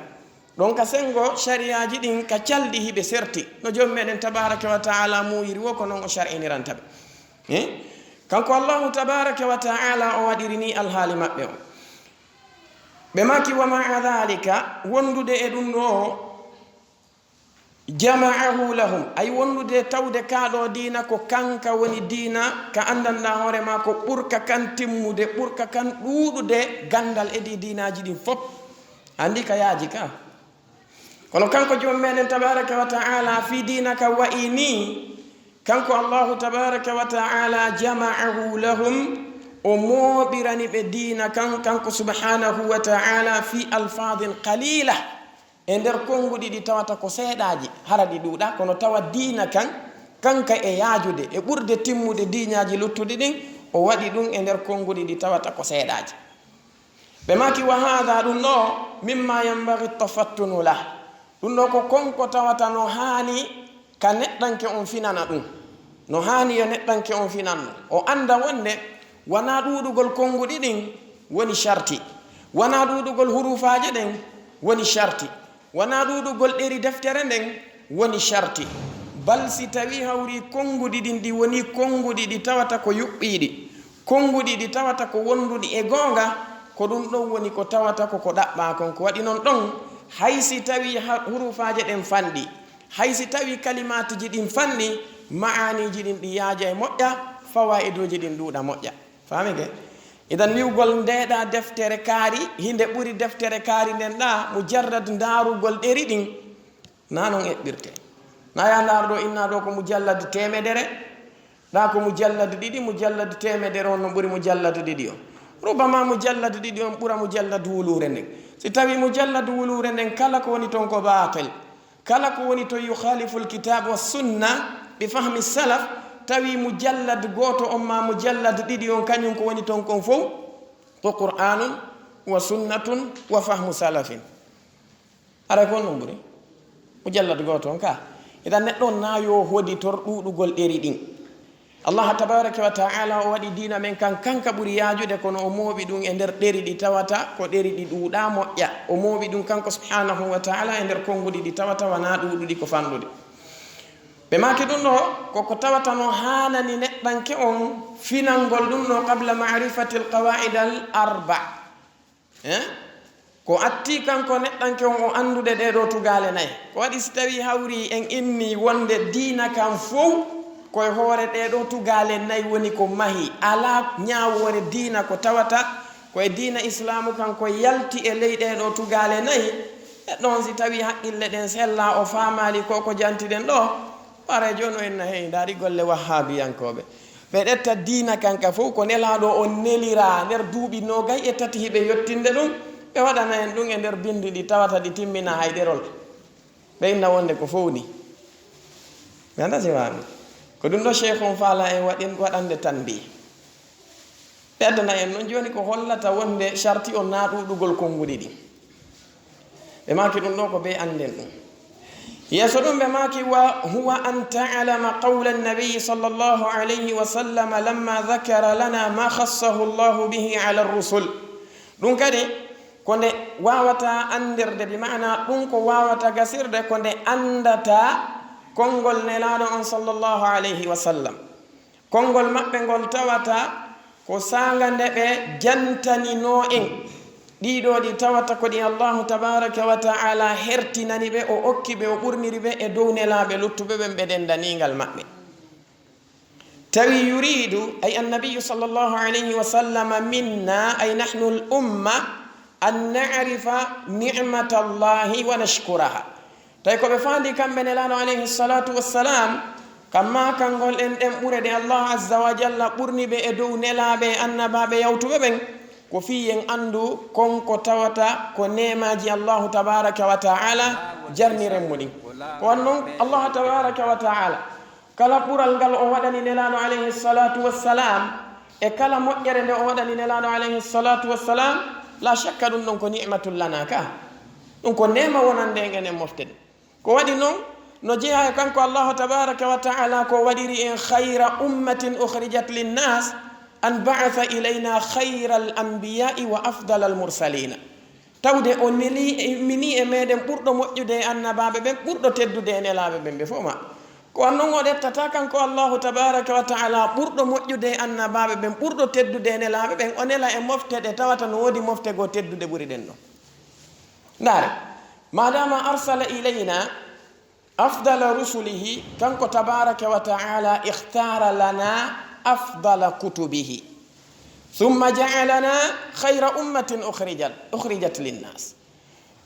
دونك سنغو شريعة جدين كتشالديه بسرتي نجوم من تبارك وتعالى موير وكنون شرعي نرانتب كانكو الله تبارك وتعالى أوديرني الحال مأبيو بماكي ومع ذلك وندو دي إدنو jama'ahu lahum ay wondude tawde kaado diina ko kanka woni diina ka andanda hore ma ko burka kan timmude burka kan duudude gandal edi diinaji din fop andi ka yaaji ka kono kanko joom menen tabaraka wa ta'ala fi diinaka wa ini kanko Allah tabaraka wa ta'ala jama'ahu lahum o moobirani be diina kanko subhanahu wa ta'ala fi alfadin qalila e nder kongudi di tawata ko seedaaji haradi duuda kono tawa diina kanka e yaajude e burde timmude diinaaji luttude din o wadi dum e nder kongudi di tawata ko seedaaji be maki wa hada dum no mimma yanbaghi tafattunu la dum no ko konko tawata no haani ka neddanke on finana dum no haani yo neddanke on finanno o anda wonde wana duudugol kongudi din woni sharti wana duudugol hurufaaje den woni sharti wana duudugol ɗeri deftere nden woni sharti bal si tawi hawri kongudi ɗin ɗi woni kongudi ɗi tawata ko yuɓɓiɗi kongudi ɗi tawata ko wonduɗi e goonga ko ɗum ɗon woni ko tawata ko ɗaɓɓa kon ko waɗi noon ɗon haysi tawi hurufaje ɗen fanɗi haysi tawi kalimatuji ɗin fanɗi ma'aniji ɗin ɗi yaaja e moƴƴa fawaiduji ɗin ɗuuɗa moƴƴa famike idan wiwgol ndeeɗa deftere kaari hinde ɓuri deftere kaari nden ɗa mujarrad ndaarugol ɗeri ɗin na noon eɓɓirte na ya ndaar ɗo inna ɗo ko mujallad temedere ɗa ko mujallad ɗiɗi mujallad temedere on no ɓuri mujallad ɗiɗi o rubama mujallad ɗiɗi on ɓura mujallad wulure nden si tawi mujallad wulure nden kala ko woni toon ko batil kala ko woni to yukhalifu lkitab wa sunna bi fahmi salaf tawi mujallad goto on ma mujallad ɗiɗi on kañum ko woni ton kon fof ko qur'anun wa sunnatun wa fahmu salafin ara ko non ɓuri mujallad goto on ka idan neɗɗo on na yo hodi tor ɗuɗugol ɗeri ɗin allah tabaraka wa ta'ala o waɗi diina men kanka ɓuri yaajude kono o mooɓi ɗum e nder ɗeri ɗi tawata ko ɗeri ɗi ɗuuɗa moƴƴa o mooɓi ɗum kanko subhanahu wa ta'ala e nder konngudi ɗi tawata wana ɗuuɗuɗi ko fanɗude ɓe maki ɗum ɗo koko tawatano hanani neɗɗanke on finangol ɗum ɗo qabla marifati alqawaid al arba ko atti kanko neɗɗanke on o andude ɗeɗo tugale nayi ko waɗi si tawi hawri en inni wonde diina kam fof koye hoore ɗeɗo tugale nayi woni ko mahi ala ñawore diina ko tawata koye diina islamu kanko yalti e ley ɗeɗo tugale nayi neɗɗon si tawi haqqille ɗen sella o famali koko jantiɗen ɗo pare jono en hey dari golle wahhabiyankoɓe ɓe ɗetta diina kanka fof ko nelaɗo on nelira nder duuɓi nogay e tati hiɓe yettinde ɗum ɓe waɗana en ɗum e nder bindi ɗi tawata ɗi timmina hayɗerol ɓe inna wonde ko fowni mi anda siwami ko ɗum ɗo cheikh on faala en waɗande tan mbi ɓe addana en noon joni ko hollata wonde charti on na ɗuɗugol konnguɗi ɗi ɓe maki ɗum ɗo ko ɓe anden ɗum يسلم بماك وهو أن تعلم قول النبي صلى الله عليه وسلم لما ذكر لنا ما خصه الله به على الرسل دون كده كونde wawata andirde bi maana ɗum ko wawata gasirde konde andata konngol nelaɗo on sallllahu alayhi wa sallam konngol maɓɓe ngol tawata ko sanga nde ɓe jantanino en ɗiɗo ɗi tawata ko ɗi allahu tabaraka wa ta'ala hertinani ɓe o okki ɓe o ɓurniri ɓe e dow nelaɓe luttuɓe ɓen ɓe dendanigal maɓɓe tawi yuridu ay annabiyu sallllahu alayhi wa sallam minna ay nahnu l umma an narifa nicmata allahi wa nashkuraha tawi koɓe faandi kamɓe nelaano alayhi salatu wassalam kamma kangol en ɗen ɓurede allah azza wa jalla ɓurni ɓe e dow nelaaɓe annabaɓe yawtuɓe ɓen ko fiyen andu konko tawata ko nemaji allahu tabaraka wa taala jarniren mo ɗin ko wan noon allah tabaraka wa taala kala ɓural ngal o waɗani nelaano alayhi salatu wassalam e kala moƴƴere nde o waɗani nelaano alayhi salatu wassalam la shakka ɗum ɗon ko ni'matul lana ka ɗum ko nema wonande en enen moftede ko waɗi noon no jeeya e kanko allahu tabaraka wa taala ko waɗiri en khayra ummatin ukhrijat linnas an ba'atha ilayna khayra al anbiya'i wa afdal al mursalina tawde o mini e meɗen ɓurɗo moƴƴude e annabaɓe ɓen ɓurɗo teddude e nelaɓe ɓen ɓe fof ma ko annon o ɗettata kanko allahu tabaraka wa taala ɓurɗo moƴƴude e annabaɓe ɓen ɓurɗo teddude e nelaɓe ɓen o nela e mofteɗe tawata no woodi moftego teddude ɓuri ɗen ɗon ndaare madama arsala ilayna afdala rusulihi kanko tabaraka wa taala ikhtara lana afdala kutubihi thumma ja'alana khayra ummatin ukhrijat linnas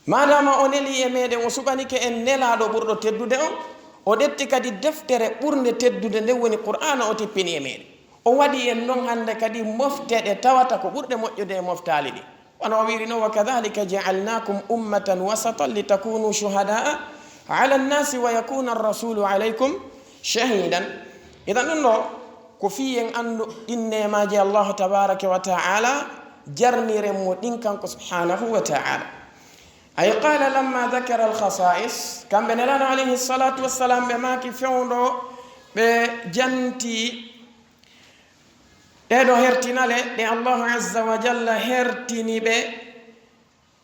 madama o neli e meɗen o suɓanike en nelaɗo ɓurɗo teddude o ɗetti kadi deftere ɓurde teddude nde woni qur'ana o tippini e meɗen o waɗi en noon hande kadi mofteɗe tawata ko ɓurɗe moƴƴude e moftali ɗi wono o wiri noon wa kadhalika ja'alnakum ummatan wasatan litakunu shuhada'a ala nnasi wa yakuna arrasulu alaykum shahidan idan ɗum ɗo ko fiyen andu ɗin nemaji allahu tabaraka wa taala jarniren mo ɗin kanko subhanahu wa taala ay qala lamma dakara alkhasa'is kamɓe nelaɗo alayhi salatu wassalam ɓe maki fewɗo ɓe janti ɗeɗo hertinale ɗe allahu azza wa jalla hertini ɓe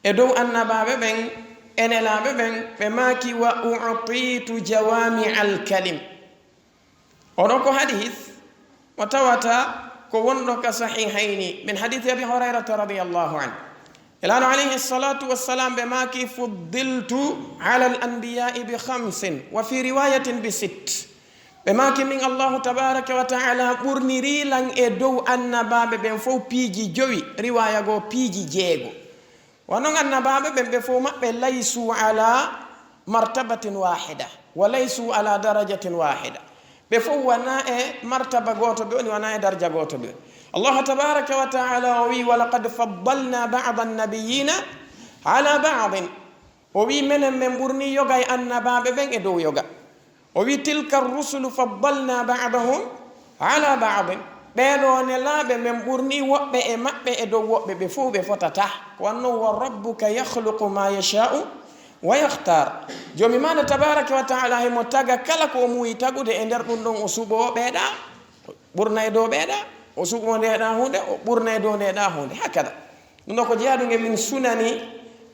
e dow annabaɓe ɓen e nelaɓe ɓen ɓe maki wa utitu jawami alkalim oɗo ko hadith mo tawata ko wonɗo ka sahihayni min hadithi abi hurairata radiallahu anhu elano alayhi salatu wassalam ɓe maki fuddiltu ala al anbiyai bi 5 wa fi riwayatin bi 6 ɓe maki min allahu tabaraka wa taala ɓurnirilan e dow annabaɓe ɓen fof piiji 5 riwaya go piiji 6 wonon annabaɓe ɓen ɓe fof maɓɓe laysu ala martabatin wahida wa laysu ala darajatin wahida ɓe fof wona e martaba goto ɓe woni wona e darja goto ɓe allah tabaraka wa taala o wi walaqad faddalna bada annabiyina ala badin o wi menen men ɓurni yoga e annabaɓe ɓen e dow yoga o wi tilka rusulu faddalna badahum ala badin ɓeɗo nelaɓe men ɓurni woɓɓe e maɓɓe e dow woɓɓe ɓe fof ɓe fotata ko wannon wa rabbuka yahluqu ma yasha'u wa yahtar jomi maɗa tabaraka wa taala hemo taga kala ko muuyi tagude e nder ɗum ɗon o suuɓo o ɓeeɗa ɓurna e dow ɓeeɗa o suuɓo ndeɗa hunde o ɓurna e dow ndeɗa hunde hakkada ɗum ɗo ko jeyaɗuge min sunani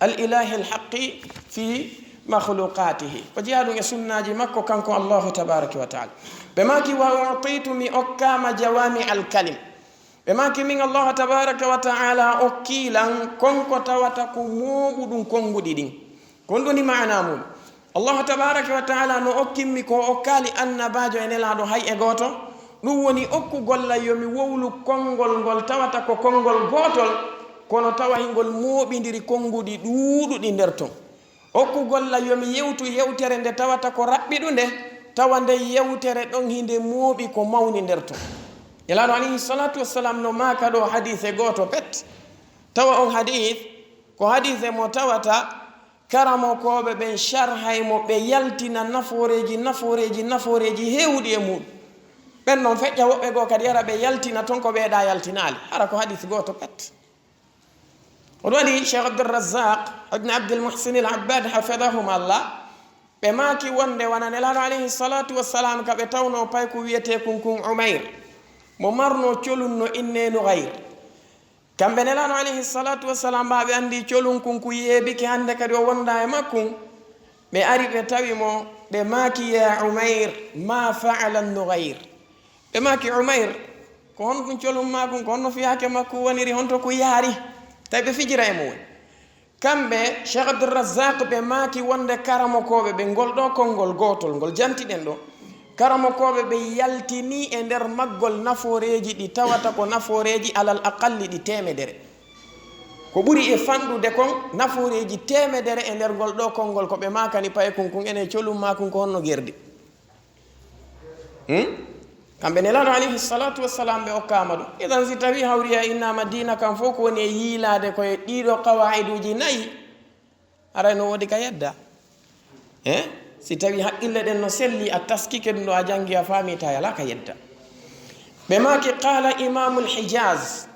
al ilahi al haqqi fi makhluqatihi ko jeyaɗuge sunnaji makko kanko allahu tabaraka wa taala ɓe maki wa utitu mi okkama jawami al kalim ɓe maki min allahu tabaraka wa taala okkilan konko tawata ko moɓuɗum konguɗi ɗin kon ɗoni mana mum allahu tabaraka wa taala no okkinmi ko okkali annabajo e nelaɗo hay e goto ɗum woni okkugolla yomi wowlu konngol ngol tawata ko konngol gotol kono tawa hingol moɓidiri konguɗi ɗuuɗuɗi nder ton okkugolla yomi yewtu yewtere nde tawata ko raɓɓiɗu nde tawa nde yewtere ɗon hinde mooɓi ko mawni nder ton elaɗo alayhi salatu wassalam no maka ɗo hadise goto pet tawa on hadith ko hadise mo tawata karamokoɓe ɓen sharhaymo ɓe yaltina naforeji hewɗi e muɗum ɓen noon feƴƴa woɓɓe goo kadi yara ɓe yaltina ton ko ɓeeɗa yaltinali hara ko hadith goto pet oɗo waɗi cheikh abdourazaq ibne abdulmuhsin al abbad hafidahum allah ɓe maki wonde wona nelaɗo alayhi salatu wassalam ka ɓe tawno pay ko wiyete kunkun umayr mo marno colum no inne nughayr kamɓe nelaɗo alayhi salatu wassalam mbaɓe andi colum kunku yeebike hande kadi o wonda e makkum ɓe ari ɓe tawi mo ɓe maki ya umayr ma faala nughayr ɓe maki umayr ko hon ɗum colum makum ko honno fiyake makku woniri honto ko yaari tawi ɓe fijira e mo woni kamɓe cheikh abdourazaq ɓe maki wonde karamokoɓe ɓe ngol ɗo konngol gotol ngol jantiɗen ɗo karamo koɓe ɓe yaltini e nder maggol naforeji ɗi tawata ko naforeji alal aqalli ɗi temedere ko ɓuri e fanɗude kon naforeji temedere e nder ngol ɗo konngol ko ɓe makani paye kunkun ene colum makun ko honno gerdi kamɓe nelaɗo alayhi salatu wassalam ɓe okkama ɗum idan si tawi hawriya innama dina kam fof ko woni e yiilade koye ɗiɗo qawaiduji nayi aray no woodi ka yedda si tawi haqqille ɗen no selli a taskike ɗum ɗo a jangi a faami ta yala ka yedda ɓe maki qala imamu lhijaz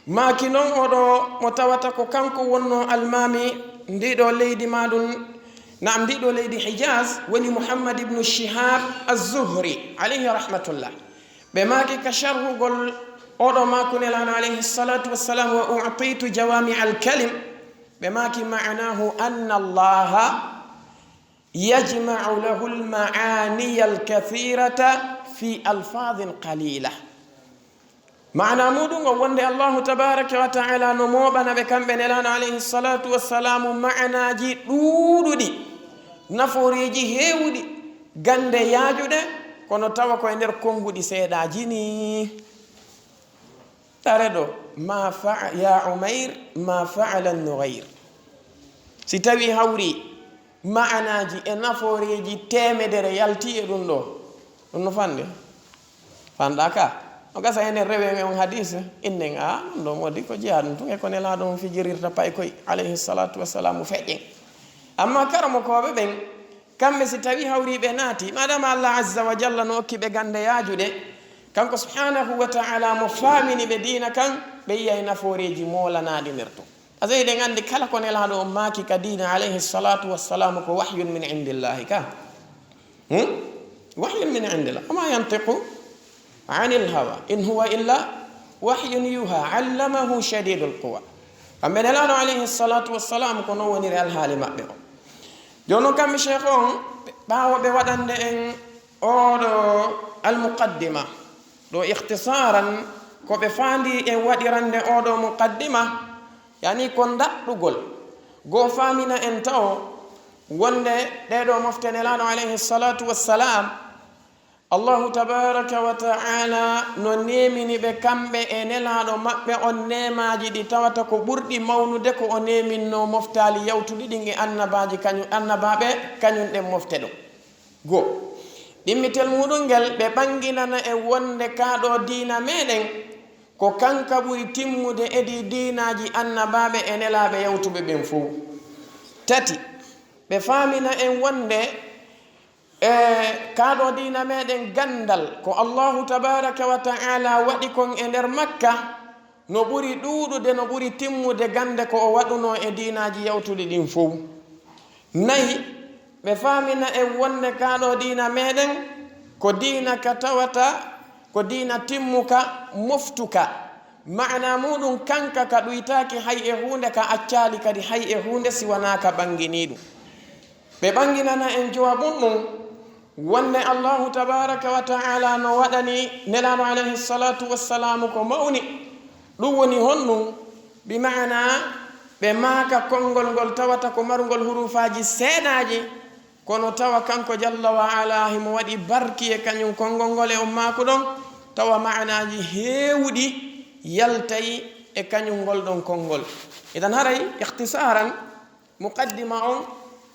maki noon oɗo mo tawata ko kanko wonno almami ndiɗo leydi maɗum نعم ديدو ليدي حجاز ولي محمد بن الشهاب الزهري عليه رحمة الله بماكي كشره قل أوضو ما كنلان عليه الصلاة والسلام وأعطيت جوامع الكلم بماكي معناه أن الله يجمع له المعاني الكثيرة في ألفاظ قليلة معنى مودون وند الله تبارك وتعالى نموبنا بكم بنلان عليه الصلاة والسلام معنى جي دودي naforeji heewɗi gande yaajude kono tawa koye nder konnguɗi seeɗaji ni tare ɗo ma ya umair ma faala nughayr si tawi hawri ma'anaji e naforeji temedere yalti e ɗum ɗo ɗum no fande fanɗa ka o gasa enen rewe men on hadis innen a ɗum ɗo modi ko jeeya ɗum tun e ko nelaɗo on fijirirta pay koye alayhi salatu wassalamu feƴƴen amma karamo koɓe ɓen kamɓe si tawi hawriɓe naati madama allah azza wa jalla no okki ɓe gande yaajude kanko subhanahu wa taala mo faamini ɓe dina kan ɓe yiyay naforeji molanaɗi nder to asayi ɗen andi kala ko nelaɗo on maaki ka dina alayhi salatu wassalamu ko wahyun min indillahi ka wahyun min indillah wama yantiqu ani lhawa in huwa illa wahyun yuha allamahu shadidu lquwa kamɓe nelaɗo alayhi salatu wassalamu ko non woniri alhaali maɓɓe o jono kamɓe cheikh on ɓawo ɓe waɗande en oɗo almuqaddima ɗo ihtisaran ko ɓe faandi en waɗirande oɗo muqaddima yani ko daɗɗugol goo famina en taw wonde ɗeɗo mofte nelaɗo alayhi salatu wassalam allahu tabaraka wa taala no nemini ɓe kamɓe e nelaɗo maɓɓe on nemaji ɗi tawata ko ɓurɗi mawnude ko o neminno moftali yawtuɗi ɗin e annabaji annabaɓe kañum ɗen mofte ɗo go ɗimmitel muɗum ngel ɓe ɓanginana e wonde kaɗo dina meɗen ko kanka ɓuri timmude edi dinaji annabaɓe e nelaɓe yawtuɓe ɓen fo tati ɓe famina en wonde kaɗo dina meɗen gandal ko allahu tabaraka wa taala waɗi kon e nder makka no ɓuri ɗuɗude no ɓuri timmude gande ko o waɗuno e dinaji yawtuɗi ɗin fof nayi ɓe famina en wonde kaɗo dina meɗen ko dina ka tawata ko dina timmuka moftuka maana muɗum kanka ka ɗuytaki hay e hunde ka accali kadi hay e hunde siwanaka ɓanginiɗum ɓe ɓanginana en jowabun ɗum wonde allahu tabaraka wa taala no waɗani nelaɗo alayhi salatu wassalamu ko mawni ɗum woni honɗum bi mana ɓe maaka konngol ngol tawata ko marugol hurufaji seeɗaji kono tawa kanko jalla wa ala himo waɗi barki e kañum konngol ngol e on maako ɗon tawa manaji heewɗi yaltay e kañum ngol ɗon konngol idan haray ihtisaran muqaddima on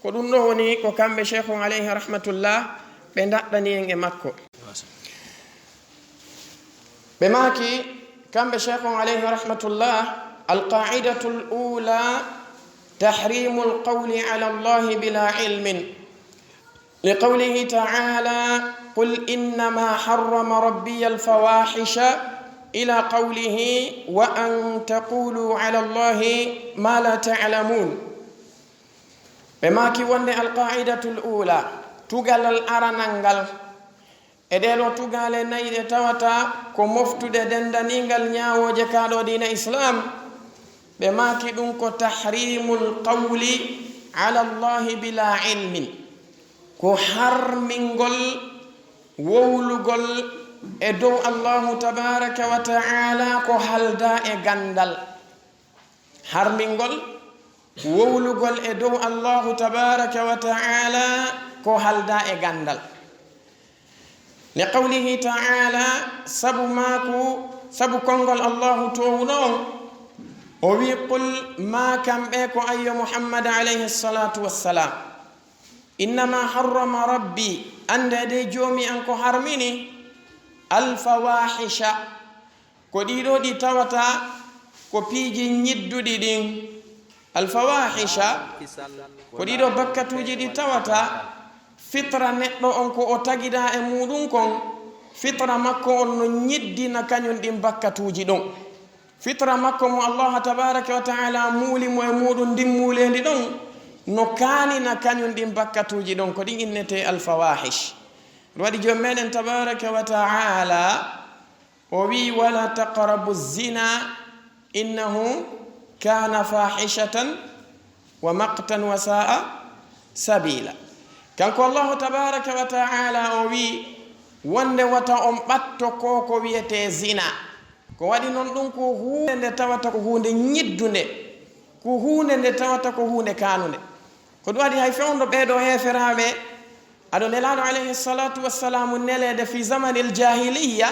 ko ɗum ɗo woni ko kamɓe cheikh on alayhi rahmatullah ɓe daɗɗani en e makko ɓe maaki kamɓe cheikh on alayhi rahmatullah alqaidatu lula tahrimu lqawli ala allahi bila ilmin liqawlihi taala qul innama harrama rabbiya alfawahisha ila qawlihi wa an taqulu ala allahi ma la ta'lamun ɓe maaki wonde alqaidatu lula tugalal aranangal e ɗeɗo tugale nayi ɗe tawata ko moftude dendanigal ñawoje kaɗo dina islam ɓe maaki ɗum ko tahrimul qawli ala allahi bila ilmin ko harmingol wowlugol e dow allahu tabaraka wa taala ko halda e gandal harmingol wowlugol e dow allahu tabaraka wa taala ko halda e gandal لقوله تعالى سبو كونغل الله تولون ويقول ما كان بيكو أي محمد عليه الصلاة والسلام إنما حرم ربي أن دي جومي أنكو حرميني الفواحش كوديدو دي توتا كو بيجي نيدو دي دين الفواحش كوديدو بكتو دي توتا fitra neɗɗo on ko o tagida e muɗum kon fitra makko on no ñiddina kañum ɗin bakkatuji ɗon fitra makko mo allah tabaraka wa taala muuli mo e muɗum ndin muulendi ɗon no kanina kañum ɗin bakkatuji ɗon ko ɗin innete alfawahish waɗi jom meɗen tabaraka wa taala o wi wala taqrabu zina innahu kana fahishatan wa maqtan wa sa'a sabila kanko allah tabaraka wa taala o wi wonde wata on ɓatto ko wiyete zina ko waɗi noon ɗum ko hunde nde tawata ko hunde ñiddude ko hunde nde tawata ko hunde kanude ko ɗum waɗi hay fewndo ɓeeɗo heferaɓe aɗo nelaɗo alayhi salatu wassalamu nelede fi zamani l jahiliya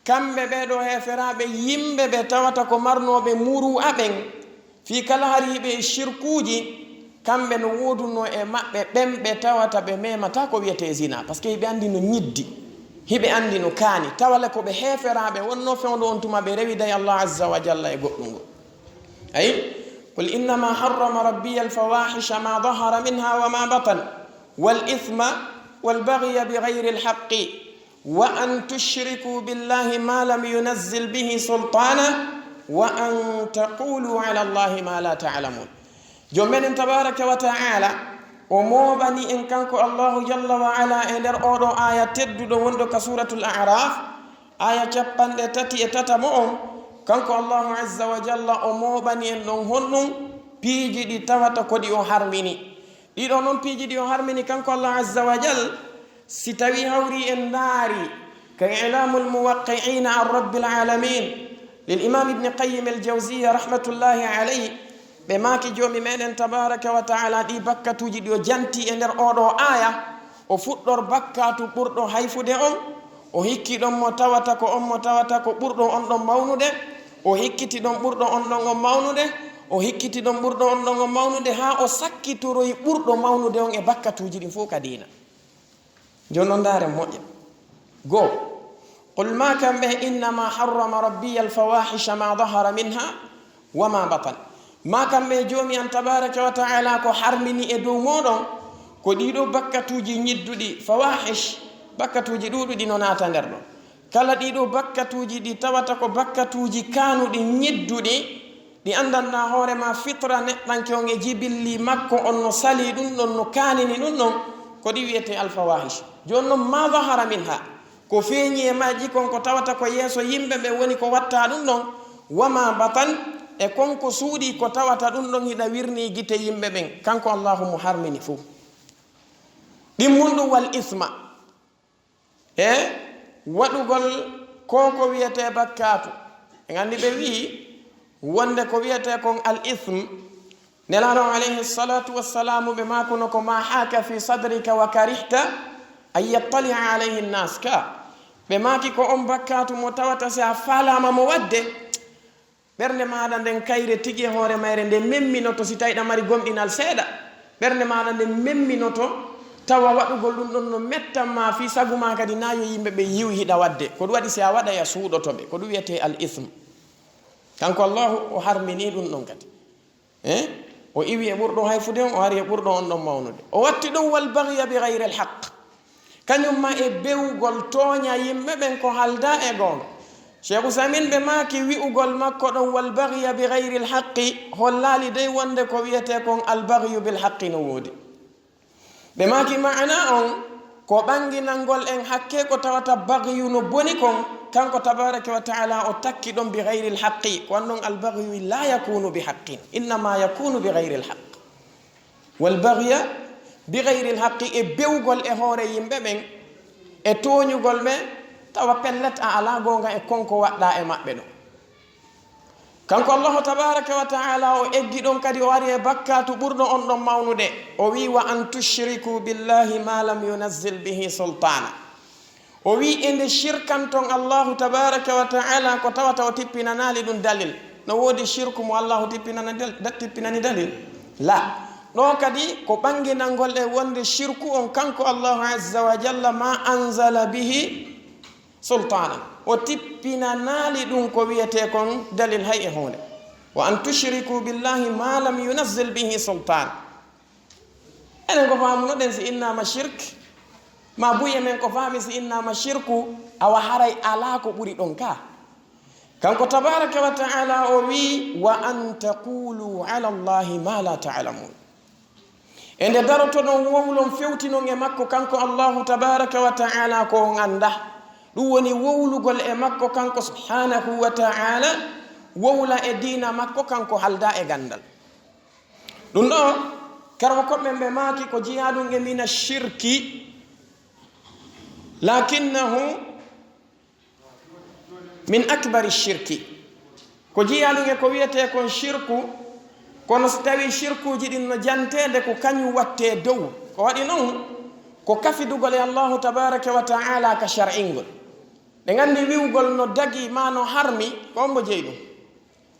kamɓe ɓeeɗo heferaɓe yimɓe ɓe tawata ko marnoɓe muru aɓen fi kala hariɓe e shirkuji kamɓe no woduno e maɓɓe ɓemɓe tawata ɓe memata ko wiyete zina par ce que hiɓe andi no ñiddi hiɓe andi no kaani tawale ko ɓe heferaɓe wonno fewndo on tuma ɓe rewiday allah azza wa jalla e goɗɗum ngo ayi qul innama harrama rabbiya alfawahisha ma dahara minha wa ma batan wal ithma wal bagya bigayri alhaqi wa an tushriku billahi ma lam yunazzil bihi sultana wa an taqulu ala allahi ma la ta'lamun jommen tabaraka wa ta'ala o moɓani en kanko allahu jalla wa ala e nder oɗo aya tedduɗo wonɗo ka suratul a'raf aya 33 mo on kanko allahu azza wa jalla o moɓani en ɗon honɗum piiji ɗi tawata koɗi o harmini ɗiɗo noon piiji ɗi o harmini kanko allah azza wa jal si tawi hawri en daari ka ilamul muwaqqi'ina an rabbil alamin lil imam ibn qayyim al jawziya rahmatullahi alayhi ɓe maaki joomi meɗen tabaraka wa taala ɗi bakkatuji ɗi o janti e nder oɗo aya o fuɗɗor bakkatu ɓurɗo hayfude on o hikki ɗon mo tawata ko on mo tawata ko ɓurɗo on ɗon mawnude o hikkiti ɗon ɓurɗo on ɗon on mawnude o hikkiti ɗon ɓurɗo on ɗon on mawnude ha o sakkitoroyi ɓurɗo mawnude on e bakkatuji ɗin fof ka dina joni noon ndaare moƴƴa goo qul ma kamɓe innama harrama rabbiya alfawahisha ma dahara minha wa ma batan ma kamɓe joomi an tabaraka wa taala ko harmini e dow moɗon ko ɗiɗo bakkatuji ñidduɗi fawahish bakkatuji ɗuɗuɗi no naata nder ɗon kala ɗiɗo bakkatuji ɗi tawata ko bakkatuji kanuɗi ñidduɗi ɗi andanɗa hoorema fitra neɗɗanke on e jibilli makko on no sali ɗum ɗon no kanini ɗum ɗon ko ɗi wiyete alfawahish joni noon ma dahara minha ko feeñi e majji kon ko tawata ko yeeso yimɓe ɓe woni ko watta ɗum ɗon wama batan e konko suuɗi ko tawata ɗum ɗon hiɗa wirni gite yimɓe ɓen kanko allahu mo harmini fuu ɗimmunɗum wal isma e waɗugol ko wiyete bakkatu e gandi ɓe wi wonde ko wiyete kon al ism nelaɗo alayhi salatu wassalamu ɓe makono ko ma haka fi sadrika wa karihta an yattalia alayhi nnas ka ɓe maki ko on bakkatu mo tawata si a falama mo wadde ɓernde maɗa nden kayre tigi e hoore mayre nde memminoto si tawi ɗa mari gomɗinal seeɗa ɓernde maɗa nde memminoto tawa waɗugol ɗum ɗon no mettanma fi sagu ma kadi nayo yimɓe ɓe yiw hiɗa wadde ko ɗum waɗi si a waɗa ya suuɗotoɓe ko ɗum wiyete al ism kanko allahu o harmini ɗum ɗon kadi o iwi e ɓurɗo hayfude on o hari e ɓurɗo on ɗon mawnude o watti ɗum wal bagya bi gayri al haq kañumma e bewugol tooña yimɓe ɓen ko halda e goonga cheikh usamin ɓe maaki wi'ugol makko ɗon wal bagya bi gayri l haqqi hollali dey wonde ko wiyete kon al bagyu bil haqqi no woodi ɓe maaki maana on ko ɓanginalngol en hakke ko tawata bagyu no boni kon kanko tabaraka wa taala o takki ɗon bi gayri l haqqi ko wannon al bagyu la yakunu bi haqqin innama yakunu bi gayri l haqq wal bagya bi gayri l haqqi e bewgol e hoore yimɓe ɓen e tooñugol ɓe tawa pellet a ala gonga e konko waɗɗa e maɓɓe ɗo kanko allahu tabaraka wa taala o eggi ɗon kadi o ari e bakkatu ɓurɗo on ɗon mawnude o wi wa an tushriku billahi ma lam yunazzil bihi sultana o wi ende shirkanton Allahu tabaraka wa ta'ala ko tawata o tippinanali ɗum dalil no wodi shirku mo Allahu tippinani dalil la ɗo kadi ko ɓanginangol e wonde shirku on kanko Allahu azza wa jalla ma anzala bihi sultanan o tippinanali ɗum ko wiyete kon dalil hay e hunde wa an tushriku billahi ma lam yunazzil bihi sultan enen ko famunoɗen si innama shirk ma buye men ko faami si innama shirku awa haray ala ko ɓuri ɗon ka kanko tabaraka wa ta'ala o wi wa an taqulu ala allahi ma la ta'lamun e nde daroto ɗon wowlon fewtinon e makko kanko Allahu tabaraka wa ta'ala ko ganda ɗum woni wowlugol e makko kanko subhanahu wa ta'ala wowla e dina makko kanko halda e gandal ɗum ɗo karmo koɓɓe ɓe maaki ko jiyaɗum e mina shirki lakinnahu min akbari shirki ko jiyaɗum e ko wiyete kon shirku kono so tawi shirkuji ɗin no jantede ko kañum watte dow ko waɗi noon ko kafidugol e Allahu tabaraka wa ta'ala ka shar'ingol ɓe gandi wiwgol no dagi ma no harmi ko on mo jeyi ɗum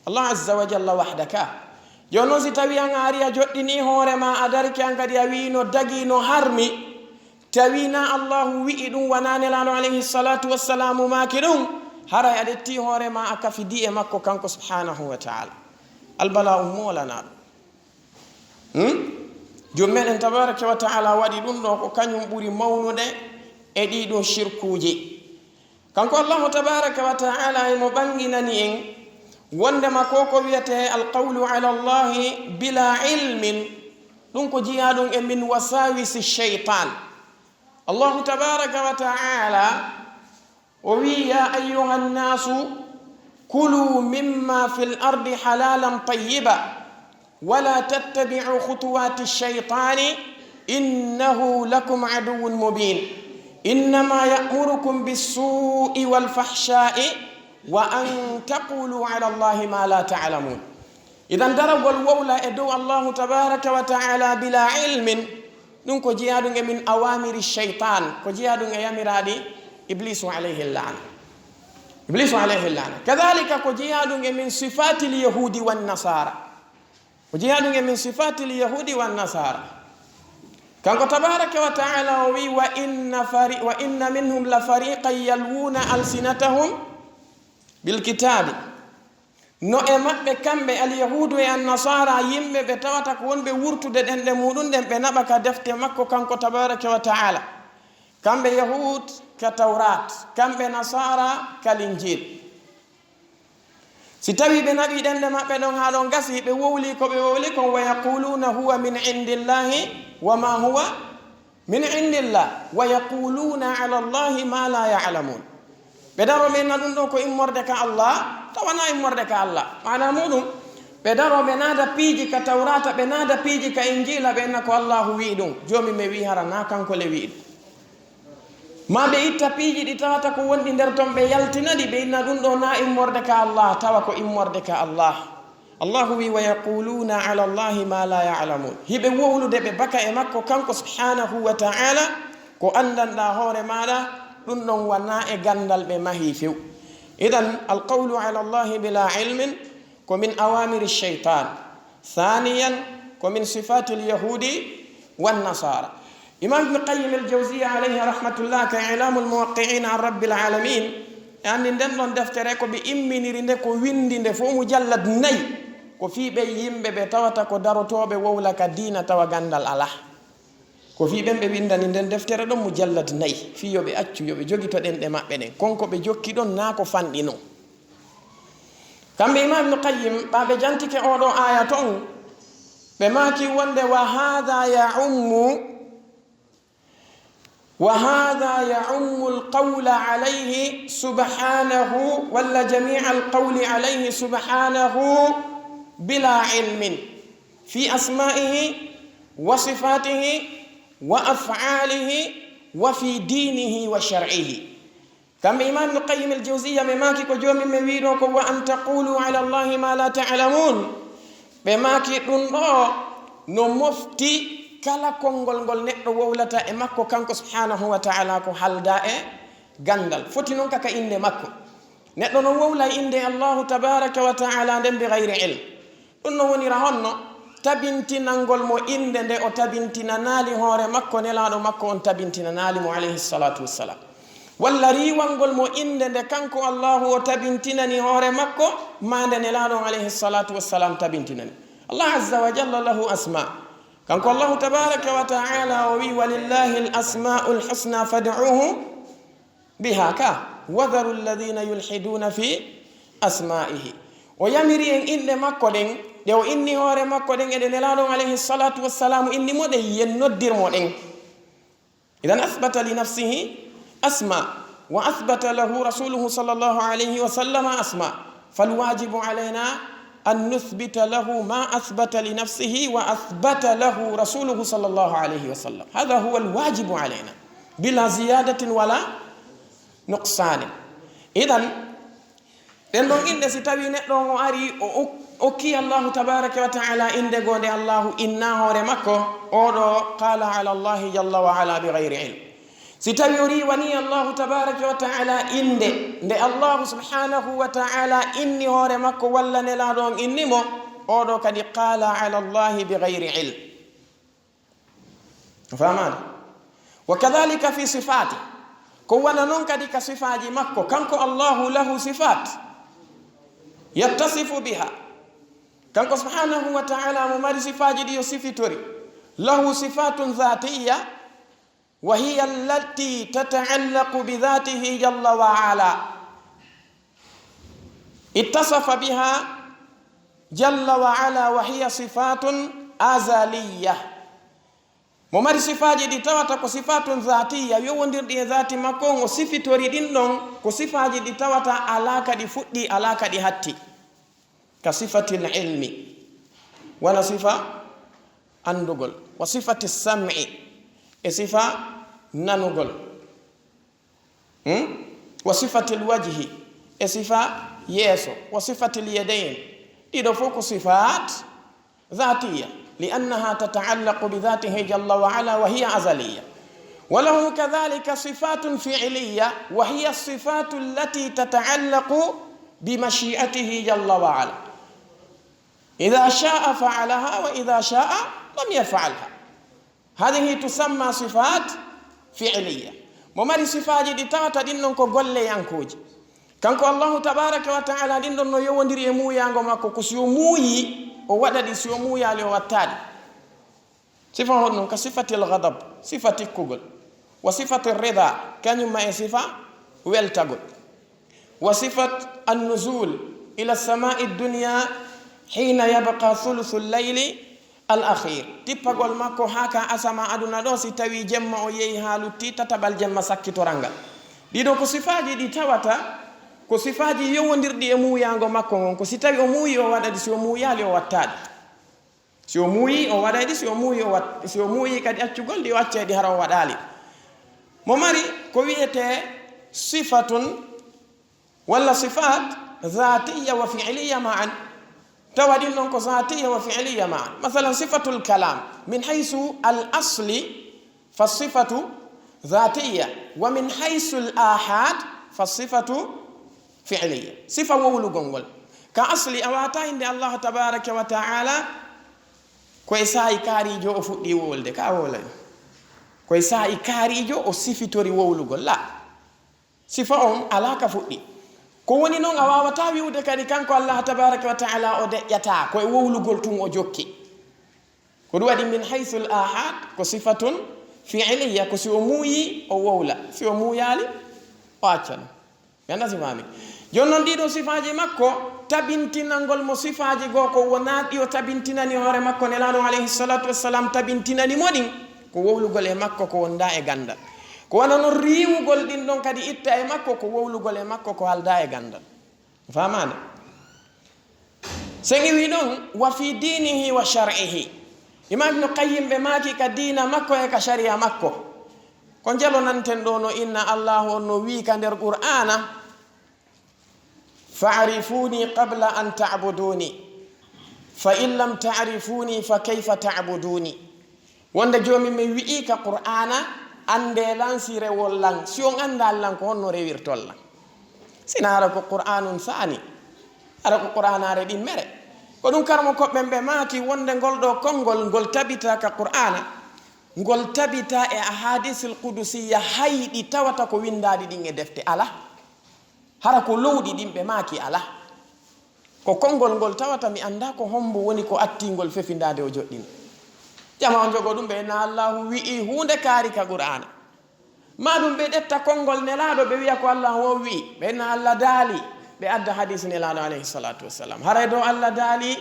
Allah azza wa jalla wahdaka joni noon si tawi an ari a joɗɗini hoorema a darki an kadi a wi no dagi no harmi tawina Allahu wi'i ɗum wananelano alayhi salatu wassalamu maki ɗum haray a ɗetti hoorema a kafidi e makko kanko subhanahu wa ta'ala albala molana ɗum jom meɗen tabaraka wa ta'ala waɗi ɗum ɗo ko kañum ɓuri mawnude e ɗiɗo shirkuji kanko Allahu tabaraka wa ta'ala emo ɓanginani en wondema ko wiyete alqawlu ala allahi bila ilmin ɗum ko jiya ɗum e min wasawisi shaytan Allahu tabaraka wa ta'ala o wi ya ayuha nnasu kulu mimma fi l ardi halalan tayyiba wala tattabi'u khutuwati shaytani innahu lakum aduwwun mubin innama ya'murukum bis-su'i wal fahsha'i wa an taqulu ala allahi ma la ta'lamun idan daragol wowla e dow Allahu tabaraka wa ta'ala bila ilmin ɗum ko jiyaɗum e min awamiri shaytan ko jiyaɗum e yamiraɗi iblisu alayhi lana kadhalika ko jiyaɗum e min sifati l yahudi wan nasara ko jiyaɗum e min sifati l yahudi wan nasara kanko tabaraka wa ta'ala o wi wa inna minhum la fariqan yalwuna alsinatahum bilkitabi no e maɓɓe kamɓe alyahudu e annasara yimɓe ɓe tawata ko wonɓe wurtude ɗenɗe muɗum ɗen ɓe naɓa ka defte makko kanko tabaraka wa ta'ala kamɓe yahud ka tawrat kamɓe nasara ka linjil si tawi ɓe naɓi ɗenɗe maɓɓe ɗon ha ɗon gasi ɓe wowli ko ɓe wowli kon wa yaquluna huwa min indillahi wa ma huwa min indillah wa yaquluna ala allahi ma la ya'lamun ɓe daro ɓe na ɗum ɗo ko immorde ka Allah tawana immorde ka Allah mana muɗum ɓe daro ɓe naada piiji ka tawrata ɓe naada piiji ka injila ɓe enna ko Allahu wi ɗum jomi mi wi hara na kanko le wi ɗum ma ɓe itta piiji ɗi tawata ko wonɗi nder ton ɓe yaltinaɗi ɓe inna ɗum ɗo na immorde ka Allah tawa ko immorde ka Allah Allahu wi wa yaquluna ala allahi ma la ya'lamun hiɓe wowlude ɓe baka e makko kanko subhanahu wa ta'ala ko andanɗa hoore maɗa ɗum ɗon wana e gandal ɓe mahi few idan alqawlu ala allahi bila ilmin ko min awamiri shaytan thaniyan ko min sifati lyahudi wannasara imam ibne qayyim aljawziya alayhi rahmatullah ka ilamu lmuwaqi'in an rabbil alamin e andi nden ɗon deftere ko ɓe imminiri nde ko windi nde fo mu jallad nayi ko fiiɓe yimɓe ɓe tawata ko darotoɓe wowla ka diina tawa gandal ala ko fiiɓen ɓe windani nden deftere ɗon mu jallad nayi fi yoɓe accu yoɓe jogito ɗenɗe maɓɓe ɗen konko ɓe jokki ɗon na ko fanɗi non kamɓe imam ibne qayyim ɓaɓe jantike oɗo aya ton ɓe maki wonde wa hadha ya'ummu alqawla alayhi subhanahu walla jami'a alqawli alayhi subhanahu bila ilmin fi asma'ihi wa sifatihi wa af'alihi wa fi dinihi wa shar'ihi kamɓe imam ibne qayyim aljawziya ɓe maki ko jomi me wiɗo ko wa an taqulu ala allahi ma la ta'lamun ɓe maki ɗum ɗo no mofti kala konngol ngol neɗɗo wowlata e makko kanko subhanahu wa ta'ala ko halda e gandal foti non kaka inde makko neɗɗo no wowla inde Allahu tabaraka wa ta'ala nden bi ghayri ilm ɗum no wonira honno tabintinangol mo inde nde o tabintinanali hoore makko nelaɗo makko on tabintinanali mo alayhi salatu wassalam walla riwangol mo inde nde kanko Allahu o tabintinani hoore makko mande nelaɗo alayhi salatu wassalam tabintinani Allah azza wa jalla lahu asma kanko Allahu tabaraka wa ta'ala o wi walillahi al-asma'ul husna fad'uhu biha ka wadharu alladhina yulhiduna fi asma'ihi o yamiri en inde makko den de o inni hoore makko den e de nelaɗo alayhi salatu wassalam inni mo den yen noddirmo den idan athbata li nafsihi asma wa athbata lahu rasuluhu sallallahu alayhi wa sallam asma falwajibu alayna أن نثبت له ما أثبت لنفسه وأثبت له رسوله صلى الله عليه وسلم هذا هو الواجب علينا بلا زيادة ولا نقصان إذن لأنه إن ستوي نحن أري أوكي الله تبارك وتعالى إن دقود الله إنه رمكو أولو قال على الله جل وعلا بغير علم ستوي وني الله تبارك وتعالى إن دي الله سبحانه وتعالى إني هورمك ولا نلادون إني مو أولو كدي قال على الله بغير علم فهمان وكذلك في صفاته كوانا ننكدي كصفات مكو كانكو الله له صفات يتصف بها كانكو سبحانه وتعالى ممارس صفات دي صفتوري له صفات ذاتية وهي التي تتعلق بذاته جل وعلا اتصف بها جل وعلا وهي صفات أزلية ممارس صفات دي تواتا كصفات ذاتية يوندر دي ذات مكون وصفة تريدين دون كصفات دي تواتا علاقة دي فدي علاقة دي هاتي كصفة العلم ونصفة أندغل وصفة السمع صفة نانوغل وصفة الوجه صفة يسو وصفة اليدين إذا فوق صفات ذاتية لأنها تتعلق بذاته جل وعلا وهي أزلية وله كذلك صفات فعلية وهي الصفات التي تتعلق بمشيئته جل وعلا إذا شاء فعلها وإذا شاء لم يفعلها هذه تسمى صفات فعلية مماري صفات دي تاتا دينن كو غولي يانكوجي كانكو الله تبارك وتعالى دينن نو يوندير يمو يانغو ماكو كو سيو موي o wada di sio mu yale o wattadi sifa honno ka sifati al-ghadab sifati kugol wa sifati ar-ridha kanyum ma sifa weltagol wa sifat an-nuzul ila as-sama'i ad-dunya hina yabqa thuluth al-layli al-akhir tipagol makko haka asama aduna do si tawi jemma o yehi halutti tatabal jemma sakkitoranga dido ko sifaji di tawata ko sifaji yowondirdi e muuyango makko ngon ko si tawi o muuyi o waɗadi si o muuyali o wattaɗi si o muuyi o waɗayɗi si o muuyi o wat si o muuyi kadi accugol ɗi o acceɗi hara o waɗali mo mari ko wiyete sifatun walla sifat dhatiya wa fi'liya ma'an tawaɗin ɗon ko dhatiya wa fi'liya ma'an mathalan sifatul kalam min haysu al asli fa sifatu dhatiya wa min haysu al ahad fa sifatu فعليا صفة وولغونغول كأصلي أواتا عند الله تبارك وتعالى كويسا إكاري جو أفدي وولد كأولا كويسا إكاري جو أصفتوري وولغول لا صفة علاقة فدي كوني نون أواتا ويود كاري كانكو الله تبارك وتعالى أودي يتا كوي وولغول تون أجوكي كدوادي من حيث الآحاد كصفة فعلية كسيوموي أو وولا سيومويالي واتشان yana simami jonnon dido sifaji makko tabintinangol mo sifaji go ko wonati o tabintinani hore makko nelano alayhi salatu wassalam tabintinani modin ko wowlugol e makko ko wonda e gandal ko wonono riwugol din don kadi itta e makko ko wowlugol e makko ko halda e gandal famana sengi wi don wa fi dinihi wa shar'ihi imam ibn qayyim be maki ka dina makko e ka sharia makko ko jelo nanten do no inna allah no wi ka der qur'ana فاعرفوني قبل أن تعبدوني فإن لم تعرفوني فكيف تعبدوني وند جومي مي ويئك قرآن ande lan si rewol lan si on anda lan ko honno rewirtol lan sina ara ko qur'anun sani ara ko qur'anare ɗin mere ko ɗum karmo koɓɓen ɓe maaki wonde ngol ɗo konngol ngol tabita ka qur'ana ngol tabita e ahadisul qudusiya hayɗi tawata ko windaɗi ɗin e defte ala hara ko lowɗi ɗin ɓe maaki ala ko konngol ngol tawata mi anda ko hombo woni ko attingol fefindade o joɗɗina jama on jogo ɗum ɓe na allahu wi'i hunde kaari ka qur'ana ma ɗum ɓe ɗetta konngol nelaɗo ɓe wiya ko allah wo wi'i ɓe na allah daali ɓe adda hadis nelaɗo alayhi salatu wassalam haray dow allah daali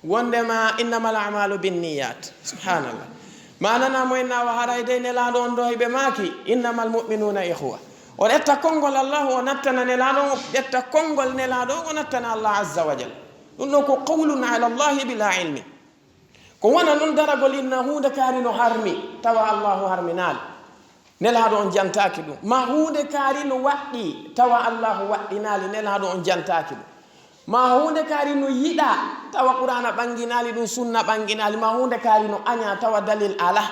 wondema innamal amalu binniyat subhanallah mananamo en nawa haray de nelaɗo on ɗo ɓe maaki innamal mu'minuna ihwa o ɗetta konngol allahu o nattana nelaɗo o ɗetta konngol nelaɗo o nattana allah azza wa jal ɗum ɗo ko qawlun ala allahi bila ilmi ko wona ɗum daragol inna hunde kaari no harmi tawa allahu harminali nelaɗo on jantaki ɗum ma hunde kaari no waɗɗi tawa allahu waɗɗinali nelaɗo on jantaki ɗum ma hunde kaari no yiɗa tawa qur'ana ɓanginali ɗum sunna ɓanginali ma hunde kaari no aña tawa dalil ala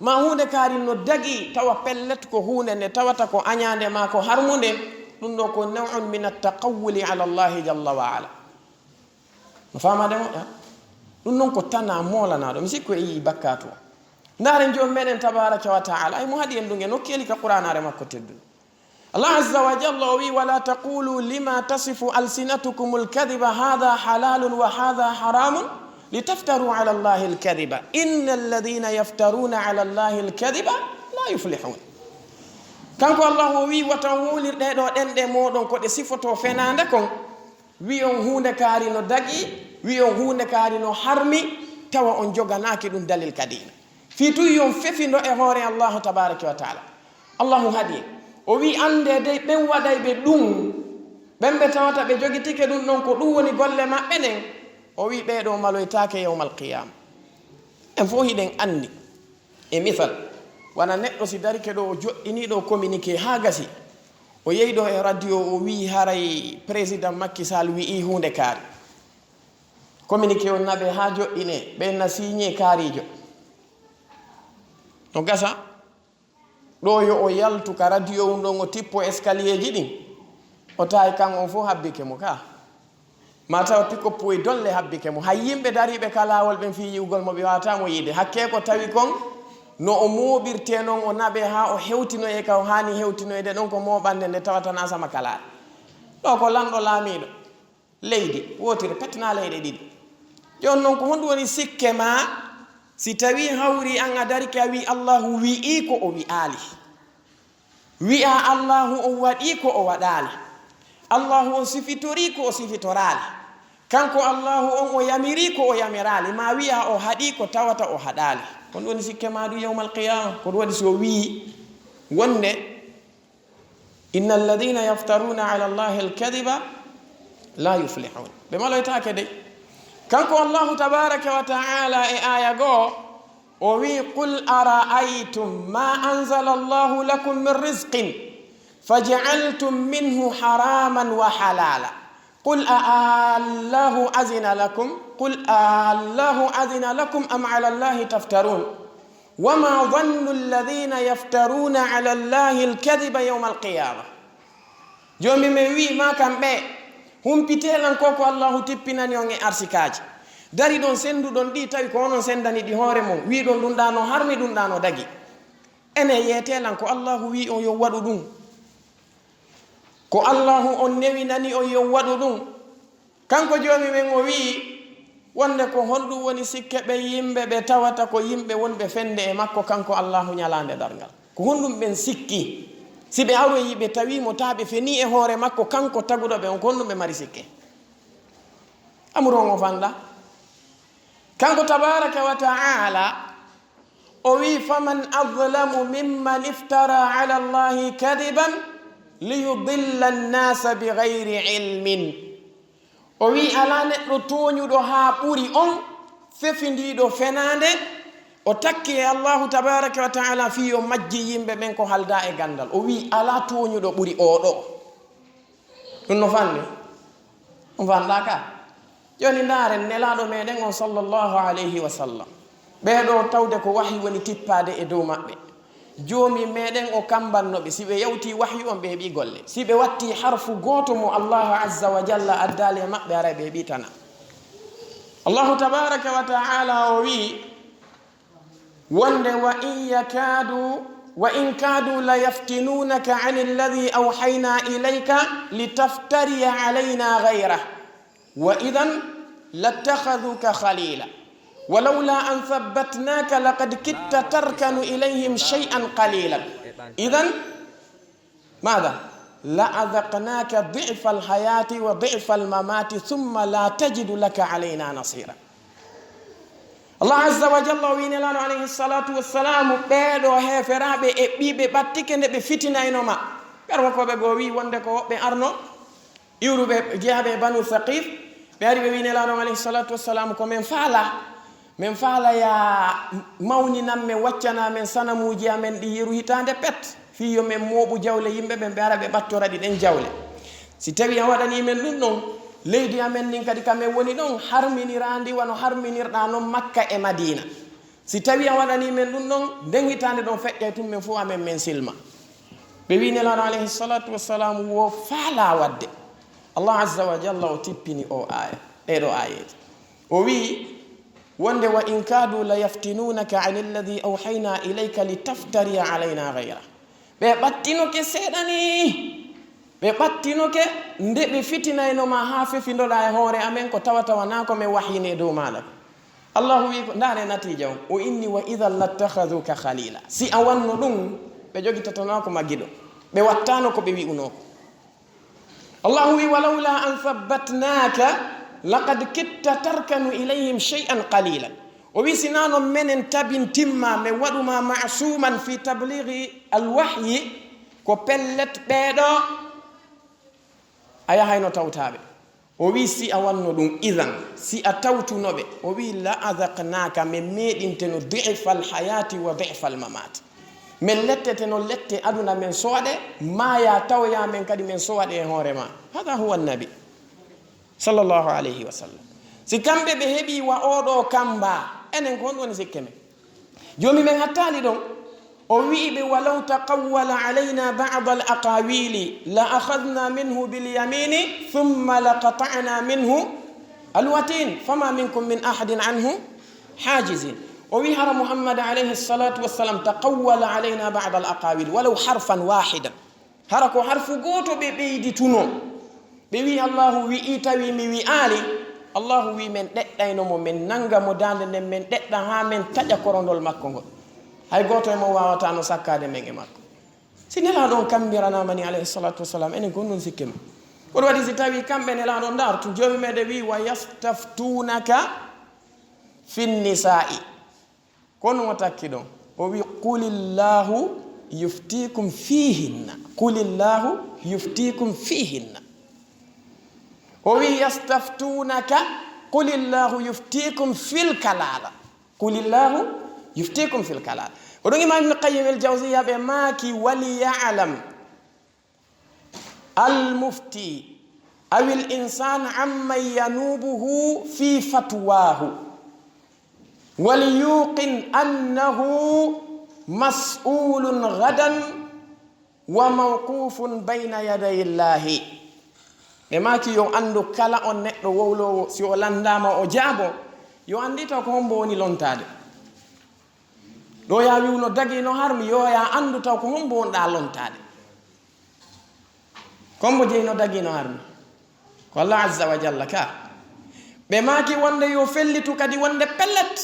ma hunde kaari no dagi tawa pellet ko hunde nde tawata ko añande ma ko harmude ɗum ɗo ko naw'un min attaqawuli ala allahi jalla wa ala no famade moƴƴa ɗum noon ko tana molanaɗo mi sikko e yii bakkatu o ndaren joni meɗen tabaraka wa taala ay mo haɗi en ɗum e nokkeli ka qur'anare makko tedduɗo allah azza wa jalla o wi wala taqulu lima tasifu alsinatukum alkadiba hada halalun wa hada haramun litaftaru ala allahi alkadiba inna alladhina yaftaruna ala allahi alkadiba la yuflihun kanko allah o wi watan wolirɗe ɗo ɗenɗe moɗon koɗe sifoto fenade kon wi on hunde kaari no dagi wi on hunde kaari no harmi tawa on joganaki ɗum dalil kadina fi tuy on fefindo e hoore allahu tabaraka wa taala allahu haɗi o wi ande dey ɓen waɗay ɓe ɗum ɓen ɓe tawata ɓe jogitike ɗum ɗon ko ɗum woni golle maɓɓe ɗen o wi ɓeɗo maloytake yawmal qiyama en fo hiɗen andi e misal wana neɗɗo si darike ɗo o joɗɗiniɗo communiqué ha gasi o yeyiɗo e radio o wi haray président Macky Sall wi'i hunde kaari communiqué on naɓe ha joɗɗine ɓen na signé kaarijo no gasa ɗo yo o yaltu ka radio um ɗon o tippo escalier ji ɗin o tawi kan on fof habbike mo ka ma tawa pikoppo e dolle habbike mo hay yimɓe dariɓe ka lawol ɓen fi yiwgol mo ɓe wawatamo yiide hakke ko tawi kon no o moɓirte noon o naɓe ha o hewtinoye ka o hani hewtinoyde ɗon ko moɓande nde tawatana sama kalaɗe ɗo ko lanɗo laamiɗo leydi wotiri pettina leyɗe ɗiɗi joni noon ko honɗum woni sikke ma si tawi hawri an a darike a wi allahu wi'i ko o wi'ali wi'a allahu o waɗi ko o waɗali allahu o sifitori ko o sifitorali kanko allahu on o yamiri ko o yamirali ma wi'a o haɗi ko tawata o haɗali kon ɗum woni sikke ma du yawmal qiyama ko ɗum waɗi so wi wonde inna alladina yaftaruna ala allahi alkadiba la yuflihun ɓe maloytake de kanko allahu tabaraka wa taala e aya goo o wi qul ara'aytum ma anzala allahu lakum min rizqin faj'altum minhu haraman wa halala qul allahu azina lakum qul allahu azina lakum am ala allahi taftarun wama dhannu alladhina yaftaruna ala allahi alkadhiba yawma alqiyamah jomi me wi ma kamɓe humpitelan koko allahu tippinani on e arsikaji dari ɗon senduɗon ɗi tawi ko onon sendani ɗi hoore mum wi ɗon ɗum ɗano harmi ɗum ɗano dagi ene yeetelan ko allahu wi on yo waɗu ɗum ko allahu on newinani on yo waɗu ɗum kanko jomi men o wi wonde ko honɗum woni sikke ɓe yimɓe ɓe tawata ko yimɓe wonɓe fende e makko kanko allahu ñalande dargal ko honɗum ɓen sikki si ɓe aroyi ɓe tawimo ta ɓe feni e hoore makko kanko taguɗo ɓe on ko honɗum ɓe mari sikke amuron o fanda kanko tabaraka wa taala o wi faman adlamu mimman iftara ala allahi kadiban liyudilla annasa bigayri ilmin o wi ala neɗɗo toñuɗo ha ɓuri on fefindiɗo fenade o takki e allahu tabaraka wa taala fi o majji yimɓe ɓen ko halda e gandal o wi ala toñuɗo ɓuri oɗo ɗum no fande on fanda ka joni ndaren nelaɗo meɗen on sallllahu alayhi wa sallam ɓeɗo tawde ko wahi woni tippade e dow maɓɓe joomi meɗen o kambannoɓe si ɓe yawti wahyu on ɓe heɓi golle si ɓe watti harfu goto mo allahu azza wa jalla addali e maɓɓe ara ɓe heɓi tana allahu tabaraka wa taala o wi wonde wa in kadu la yaftinunaka ani alladi awhayna ilayka litaftariya alayna gayrah wa idan lattakhaduka khalila ولولا أن ثبتناك لقد كدت تركن إليهم شيئا قليلا إذن ماذا لأذقناك ضعف الحياة وضعف الممات ثم لا تجد لك علينا نصيرا الله عز وجل وين لان عليه الصلاة والسلام بيدو هفراب بيبي باتيك نبي فتنا إنما كرمكو بغوي وندكو بأرنو يورو بجهة بنو ثقيف بياري وين لان عليه الصلاة والسلام كمن min faala ya mawninam men waccana men sanamuji amen ɗi yeru hitande pet fiyo men mooɓu jawle yimɓe ɓe ɓe ara ɓe ɓattora ɗi ɗen jawle si tawi a waɗani men ɗum ɗon leydi amen nin kadi kamen woni ɗon harminirandi wano harminirɗa noon makka e madina si tawi a waɗani men ɗum ɗon nden hitande ɗon feƴƴe tum men fof amen men silma ɓe wi nelaɗo alayhi salatu wassalam wo faala wadde allah azza wa jalla o tippini o aya ɗeɗo ayeji o wi wonde wa in kadu la yaftinunaka ani alladi awhayna ilayka litaftariya alayna gayra ɓe ɓattinoke seeɗani ɓe ɓattinoke nde ɓe fitinaynoma ha fefindoɗa e hoore amen ko tawa wana ko min wahyine dow maɗa allahu wi ndare natija on o inni wa idan lattakhaduka khalila si a wanno ɗum ɓe jogitatanako maggiɗo ɓe wattano ko ɓe wi'unoko allahu wi walawla an thabbatnaka laqad kitta tarkanu ilayhim shay'an qalilan o wi sinano menen tabin timma me waɗuma masuman fi tablighi alwahyi ko pellet ɓeeɗo a yahayno tawtaɓe o wi si a wanno ɗum idan si a tawtunoɓe o wi la adaqnaka min meɗinteno difa alhayati wa difa almamat min lettete lette aduna men sowaɗe maya tawya men kadi min sowaɗe e hoorema hada huwa annabi sallallahu alayhi wa sallam si kamɓe ɓe heɓi wa oɗo kamba enen ko on woni sikke men joni men hattali ɗon o wi'iɓe walaw taqawwala alayna ba'd al aqawili la akhadna minhu bil yamini thumma laqata'na minhu alwatin fama minkum min ahadin anhu hajizin o wi hara muhammad alayhi salatu wassalam taqawwala alayna ba'd al aqawili walaw harfan wahidan hara ko harfu goto ɓe ɓeydi tuno ɓe wi allahu wi'i tawi mi wi'ali allahu wi men ɗeɗɗaynomo min nanga mo dande nden min ɗeɗɗa ha min taƴa korondol makko ngol hay goto e mo wawata no sakkade men e makko si nelaɗo on kambiranamani alayhi salatu wassalam enen ko non sikke men koɗo waɗi si tawi kamɓe nelaɗo dartu jomi meɗe wi wa yastaftunaka fi nnisa'i kono mo takki ɗon o wi qulillahu yuftikum fihinna qulillahu yuftikum fihinna o wi yastaftunaka qulillahu yuftikum fil kalala qulillahu yuftikum fil kalala oɗon imam ibne qayyim el jawsiya ɓe maaki waliyalam almufti aw il insan amman yanubuhu fi fatwahu waliyuqin annahu mas'ulun gadan wa mawqufun bayna yaday illahi ɓe maki yo andu kala on neɗɗo wowlowo si o landama o jaabo yo andita ko hombo woni lontade ɗo ya wiwno dagino harmi yo ya andu taw ko hombo wonɗa lontade kombo jeyno dagino harmi ko allah azza wa jalla ka ɓe maki wonde yo fellitu kadi wonde pellet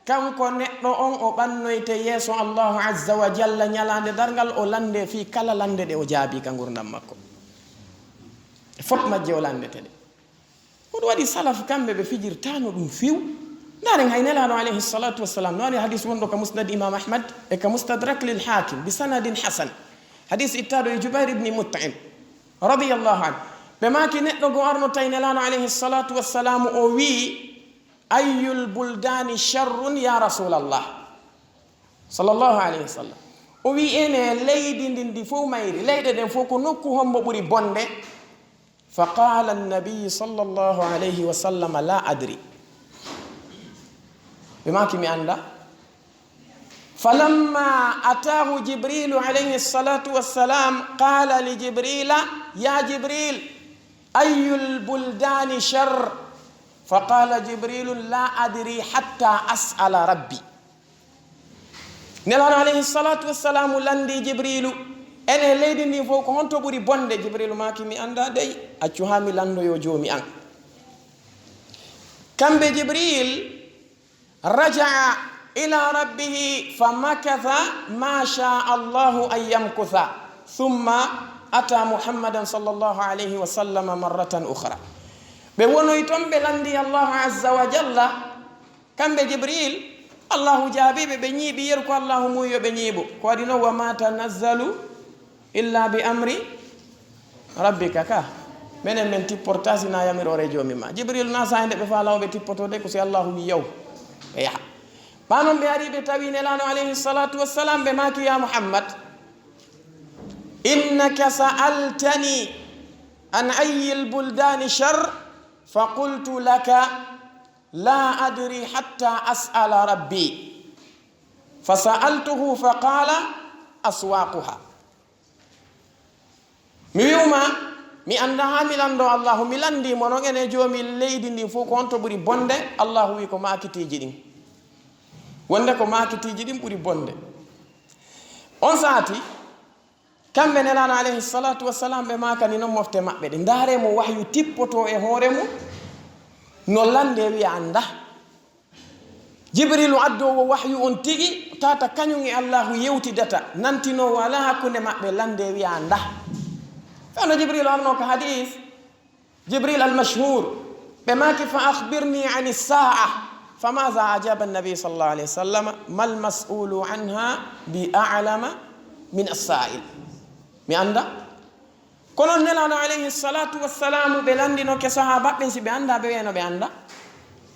kanko neɗɗo on o ɓannoyte yeeso allahu azza wa jalla ñalande dargal o lande fi kala lande ɗe o jaabi ka gurdam makko fot majje o landete ɗe oɗo waɗi salaf kamɓe ɓe fijirtano ɗum fiw ndaren hay nelaɗo alayhi salatu wassalam no waɗi hadis wonɗo ka musnad imam ahmad e ka mustadrak lil hakim bi sanadin hasan hadis ittaɗo e jubair ibni mut'im radiyallahu anhu ɓe maki neɗɗo go arno tawi nelaɗo alayhi salatu wassalam o wi ayyul buldani sharrun ya rasulallah sallallahu alayhi wa sallam o wi ene leydi ndin ndi fof mayri leyɗe ɗen fof ko nokku hombo ɓuri bonde فقال النبي صلى الله عليه وسلم لا أدري بما كمي أندا فلما أتاه جبريل عليه الصلاة والسلام قال لجبريل يا جبريل أي البلدان شر فقال جبريل لا أدري حتى أسأل ربي نلان عليه الصلاة والسلام لندي جبريل أنا ليدني فوق هونتو بري بوند جبريل ماكي مي أندا دي أتشوهامي لندو يوجومي أن كم بجبريل رجع إلى ربه فمكث ما شاء الله أن يمكث ثم أتى محمدا صلى الله عليه وسلم مرة أخرى بونو يتم بلندي الله عز وجل كم بجبريل الله جابي بني بيركو الله مويو بنيبو كوادينو وما تنزل إلا بأمر ربك كا من تيبورتاسي نا يامير اوريجو ميما جبريل ناسا اند بفالاو بتيبوتو دي كسي الله يو يا بانم بياري بتاوين لانو عليه الصلاة والسلام بماكي يا محمد إنك سألتني عن أي البلدان شر فقلت لك لا أدري حتى أسأل ربي فسألته فقال أسواقها ميوما mi anda ha milando Allah milandi mono ene jomi leydi ndi fu ko onto buri bonde Allah wi ko makitiji din wonde ko makitiji din buri bonde on saati kambe nelana alayhi salatu wassalam be makani non mofte mabbe de ndare mo wahyu tippoto e hore mo no lande wi anda jibril addo wo wahyu on tigi tata kanyum e Allah yewti data nantino wala hakkunde mabbe lande wi anda فأنا جبريل أرنوك حديث جبريل المشهور بماك فأخبرني عن الساعة فماذا أجاب النبي صلى الله عليه وسلم ما المسؤول عنها بأعلم من السائل مياندا كنون نلان عليه الصلاة والسلام بلاندي نوك صحابات نسي بياندا بيانو بياندا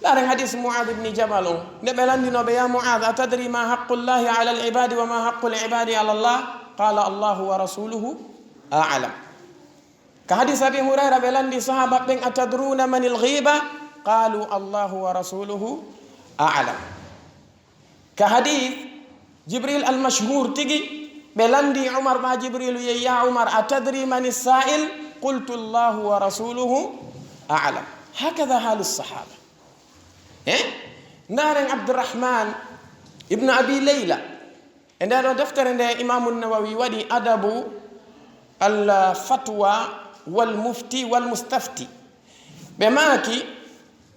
لارن حديث معاذ بن جبل نبلاندي نو بيا معاذ أتدري ما حق الله على العباد وما حق العباد على الله قال الله ورسوله أعلم كحديث أبي هريرة بلندي صحابة بن أتدرون من الغيبة قالوا الله ورسوله أعلم كحديث جبريل المشهور تجي بلندي عمر مع جبريل يا عمر أتدري من السائل قلت الله ورسوله أعلم هكذا حال الصحابة نار عبد الرحمن ابن أبي ليلى عندنا دفتر عند إمام النووي ودي أدب الفتوى والمفتي والمستفتي بماكي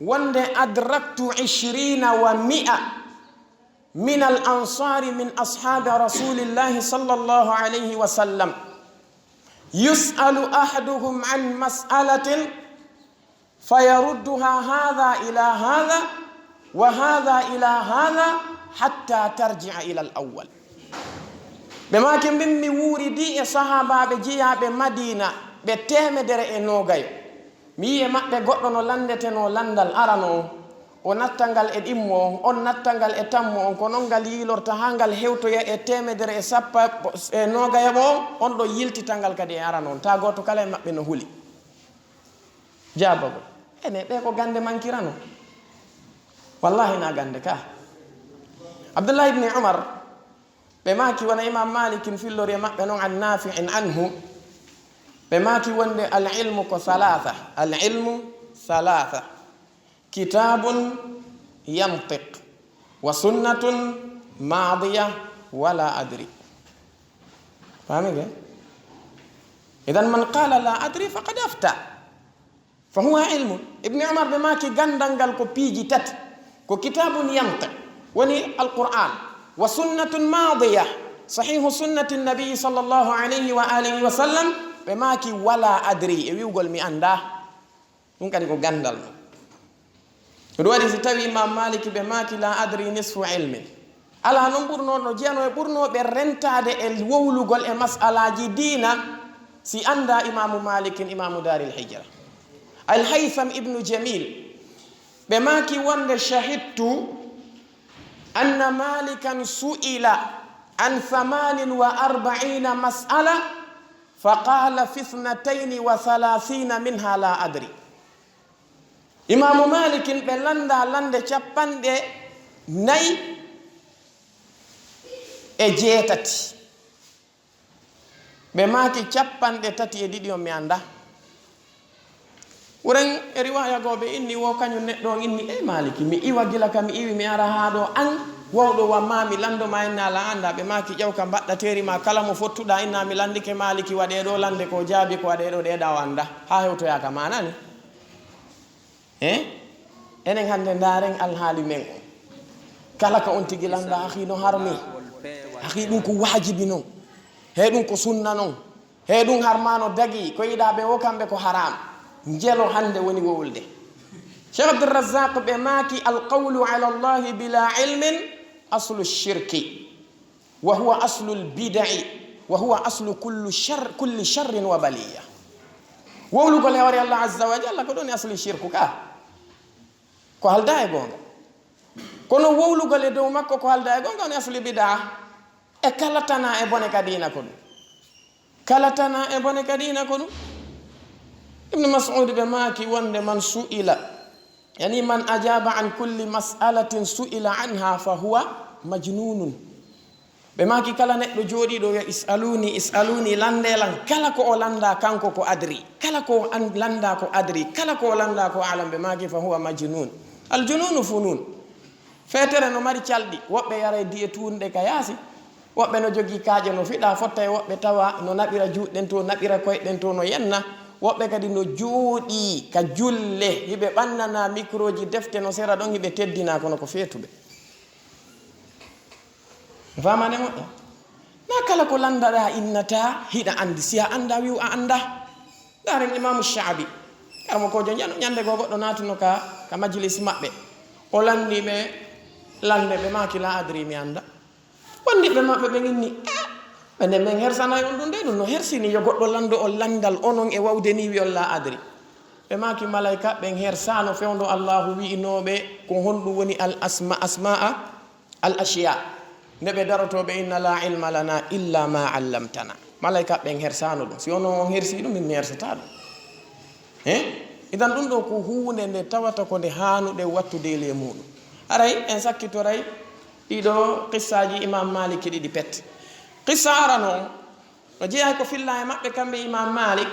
وند أدركت 20 و100 من الأنصار من أصحاب رسول الله صلى الله عليه وسلم يسأل أحدهم عن مسألة فيردها هذا إلى هذا وهذا إلى هذا حتى ترجع إلى الأول بماكي بمي وردي صحابة بجيا بمدينة بتهمدر إنوغايو مية مكبه غطنو لندتنو لندل أرانو ونتنغل إدمو ونتنغل إتمو ونكونونغل يلور تهانغل هيوتو يتهمدر إسابة إنوغايو وندو يلتي تنغل كدي أرانو تا غطو كالي مكبه نهولي جابو إنه بيكو غاند مانكيرانو والله نا غاند كا عبد الله بن عمر بماكي وانا إمام مالك في اللور يمكنون عن نافع عنه بماكي وند العلم كثلاثة العلم ثلاثة كتاب ينطق وسنة ماضية ولا أدري فاهمين؟ إذا من قال لا أدري فقد أفتى فهو علم ابن عمر بماكي غندنغال كو بيجي تت كو كتاب ينطق وني القرآن وسنة ماضية صحيح سنة النبي صلى الله عليه وآله وسلم بماكي ولا أدري يقول مي أندا ممكن يكون غندل روادي ستوي إمام مالك بماكي لا أدري نصف علم على نمبرنو نجيانو يبرنو برنتا دي الوولو قول مسألة دينا سي أندا إمام مالك إمام دار الحجرة الهيثم ابن جميل بماكي وند شهدت أن مالكا سئل عن 48 مسألة فقال في 32 منها لا أدري إمام مالك بلندا لند شابان دي ناي e jeetati ɓe maaki 32 on mi anda wuren e riwaya goɓe inni wo kañum neɗɗo on inni e maliki mi iwa gila ka mi iwi mi ara haa ɗo an wawɗo wamma mi landoma inna ala anda ɓe maaki ƴew ka mbaɗɗa teri ma kala mo fottuɗa inna mi landike maliki waɗeɗo lande ko jaabi ko waɗeɗo ɗeɗa o anda ha hewtoyaka manani enen hande ndaren alhaali men o kala ka on tigi landa haki no harmi haki ɗum ko wajibi noon he ɗum ko sunna noon he ɗum harmano dagi ko yiɗaɓe o kamɓe ko haram jelo hande woni wowulde cheikh abdourazaq ɓe maaki alqawlu ala allahi bila ilmin aslu lshirki wa huwa aslu lbidai wa huwa aslu kulli sharrin wa baliya wowlugol hewre allah azza wa jalla ko ɗoni aslu shirku ka ko halda e gonga kono wowlugol e dow makko ko halda e gonga woni aslu bida e kala tana e bone kadina ko ɗum kala tana e bone kadina ko ɗum ibnu mas'ud ɓe maaki wonde man su'ila yani man ajaba an kulli mas'alatin su'ila anha fa huwa majnunun ɓe maaki kala neɗɗo jooɗiɗo wiya is'aluni landelan kala ko o landa kanko ko adri kala ko landa ko adri kala ko o landa ko alam ɓe maaki fa huwa majnun aljununu funun feetere no mari calɗi woɓɓe yara diye tunɗe ka yaasi woɓɓe no jogii kaaƴe no fiɗa fotta e woɓɓe tawa no naɓira juuɗɗen to naɓira koyɗen to no yenna woɓɓe kadi no jooɗi ka julle hiɓe ɓannana micro ji defte no sera ɗon hiɓe teddina kono ko feetuɓe famane moƴƴa na kala ko landaɗa innata hiɗa andi si a anda wiw a anda garen imamu Shaabi karmo kojo ñande go goɗɗo natuno ka majlis maɓɓe o landiɓe lande ɓe maki la adri mi anda wondiɓe maɓɓe ɓe inni ɓe men hersanayi on ɗum nde ɗum no hersini yo goɗɗo lando on landal onon e wawde ni wi on la adri ɓe maki malayka ɓen hersano fewdo allahu wi'inoɓe ko honɗum woni al asma'a al ashiya nde ɓe darotoɓe inna la ilma lana illa ma allamtana malayka ɓen hersano ɗum si onon on hersi ɗum min mi hersata ɗum idan ɗum ɗo ko hunde nde tawata ko nde hanuɗe wattude le muɗum aray en sakkitoray ɗiɗo qissaji imam malik ɗiɗi pette qissa arano no jeeya ko filla e maɓɓe kamɓe imam malik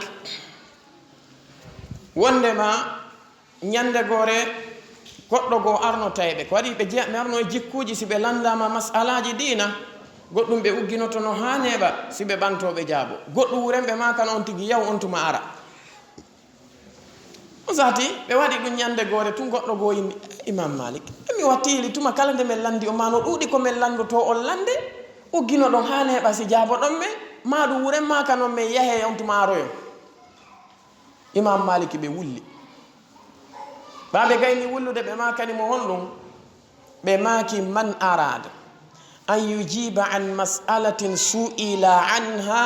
wondema ñande gore goɗɗo goo arno tayɓe ko waɗi ɓe jeeya ɓe arno e jikkuji si ɓe landama masalaji dina goɗɗum ɓe ugginoto no ha neɓa si ɓe ɓantoɓe jaabo goɗɗum wurenɓe makano on tigi yaw on tuma ara o sati ɓe waɗi ɗum ñande gore tun goɗɗo goo yimɓe imam malik mi wattili tuma kala nde men landi o ma no ɗuuɗi ko men landoto on lande uggino ɗon ha neɓa si jaabo ɗon ɓe ma ɗum wuren maka noon men yahe on tuma aroyo imam malik ɓe wulli ɓaɓe gayni wullude ɓe makani mo honɗum ɓe maki man arada an yujiba an mas'alatin su'ila anha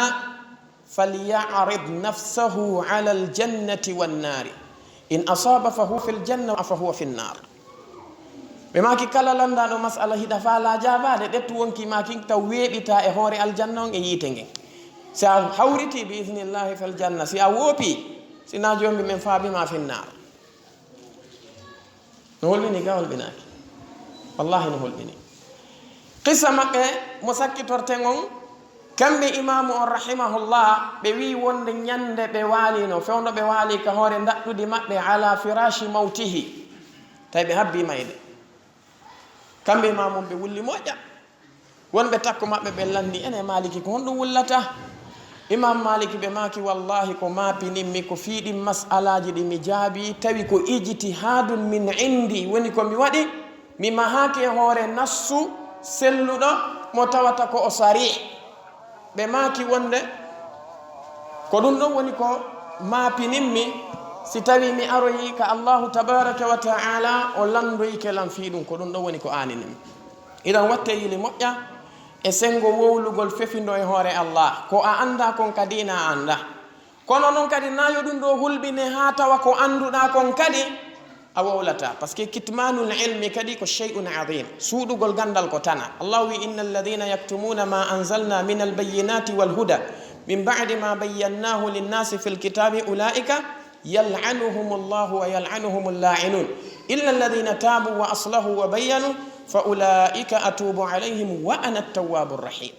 falyarid nafsahu ala aljannati wannari in asaba fa huwa fi ljanna fa huwa fi nnar ɓe maki kala landaɗo masala hiɗa fa la jabade ɗettu wonki maki taw weeɓita e hoore aljanna on e yiite ngen si a hawriti bi idnillahi fel janna si a woopi sina jombi men faabima fi nnar no holɓini ga holɓinaki wallahi no holɓini qissa maɓɓe mo sakkitorten on kamɓe imamu on rahimahullah ɓe wi wonde ñande ɓe waalino fewno ɓe waali ka hoore daɗɗudi maɓɓe ala firashi mawtihi tawi ɓe habbi mayde kamɓe imamum ɓe wulli moƴƴa wonɓe takko maɓɓe ɓe landi ene maliki ko honɗum wullata imam maliki ɓe maki wallahi ko mapininmi ko fiiɗin masalaji ɗi mi jaabi tawi ko ijtihadun min indi woni ko mi waɗi mi mahaki e hoore nassu selluɗo mo tawata ko o sari ɓe maki wonde ko ɗum ɗon woni ko mapininmi si tawi mi aroyi ka allahu tabaraka wa taala o landoyke lan fiiɗum ko ɗum ɗon woni ko aninimi idan watte yili moƴƴa e sengo wowlugol fefindo e hoore allah ko a anda kon kadi na a anda kono noon kadi nayo ɗum ɗo hulɓine ha tawa ko anduɗa kon kadi a wowlata par ce que kitmanul ilmi kadi ko shay'un adim suuɗugol gandal ko tana allah wi inna alladina yaktumuna ma anzalna min albayinati walhuda min badi ma bayyannahu linnasi fi lkitabi ulaika yal'anuhum allahu wa yal'anuhum allainun illa alladina tabu wa aslahu wa bayyanu fa ulaika atubu alayhim wa ana at-tawwabur rahim.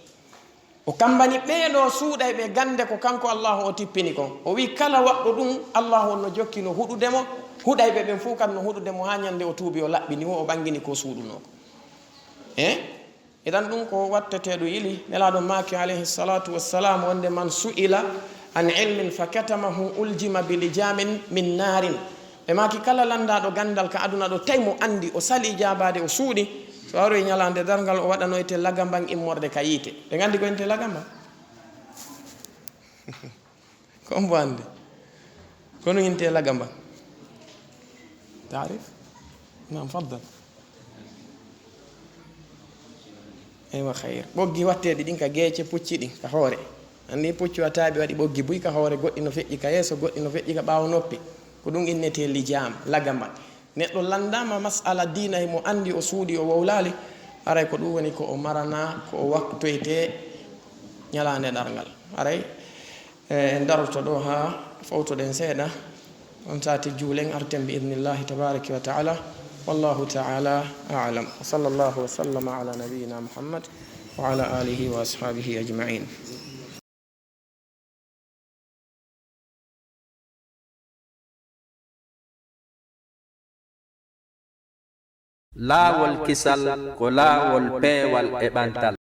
O kambani ɓeeɗo suuɗay ɓe gande ko kanko Allah o tippini kon. O wi kala waɗɗo ɗum Allah on no jokki no huɗudemo, huɗayɓe ɓen fof kadi no huɗudemo ha ñande o tuubi o laɓɓini o ɓangini ko suuɗuno ko. Idan ɗum ko watteteɗo yili nelaɗo maki alayhi salatu wassalam wonde man su'ila an ilmin fakatamahu uljima bilijamin min narin. Ɓe maki kala landaɗo gandal ka aduna ɗo tawi mo andi o sali jabade o suuɗi, so waroy ñalande dargal o waɗanoyte lagamban immorde ka yiite. ɓe gandi ko ente lagamban ko mbo andi kono inte lagamban tarif nam faddal eywa khayr. ɓoggi watteɗi ɗin ka geece pucci ɗin ka hoore andi pucci wa taaɓi waɗi ɓoggi buy ka hoore, goɗɗi no feƴƴi ka yeeso, goɗɗi no feƴƴi ka ɓaawo noppi, ko ɗum innete lijam lagamban. neɗɗo landama masala dina mo andi o suuɗi o wowlali, aray ko ɗum woni ko o marana ko o waktoyte ñalande ɗargal. aray en daroto ɗo ha fawtoɗen seeɗa on sati juulen arten bi idnillahi tabaraka wa taala. والله تعالى أعلم. وصلى الله وسلم على نبينا محمد وعلى آله وأصحابه أجمعين. laawol kisal ko laawol peewal e ɓantal.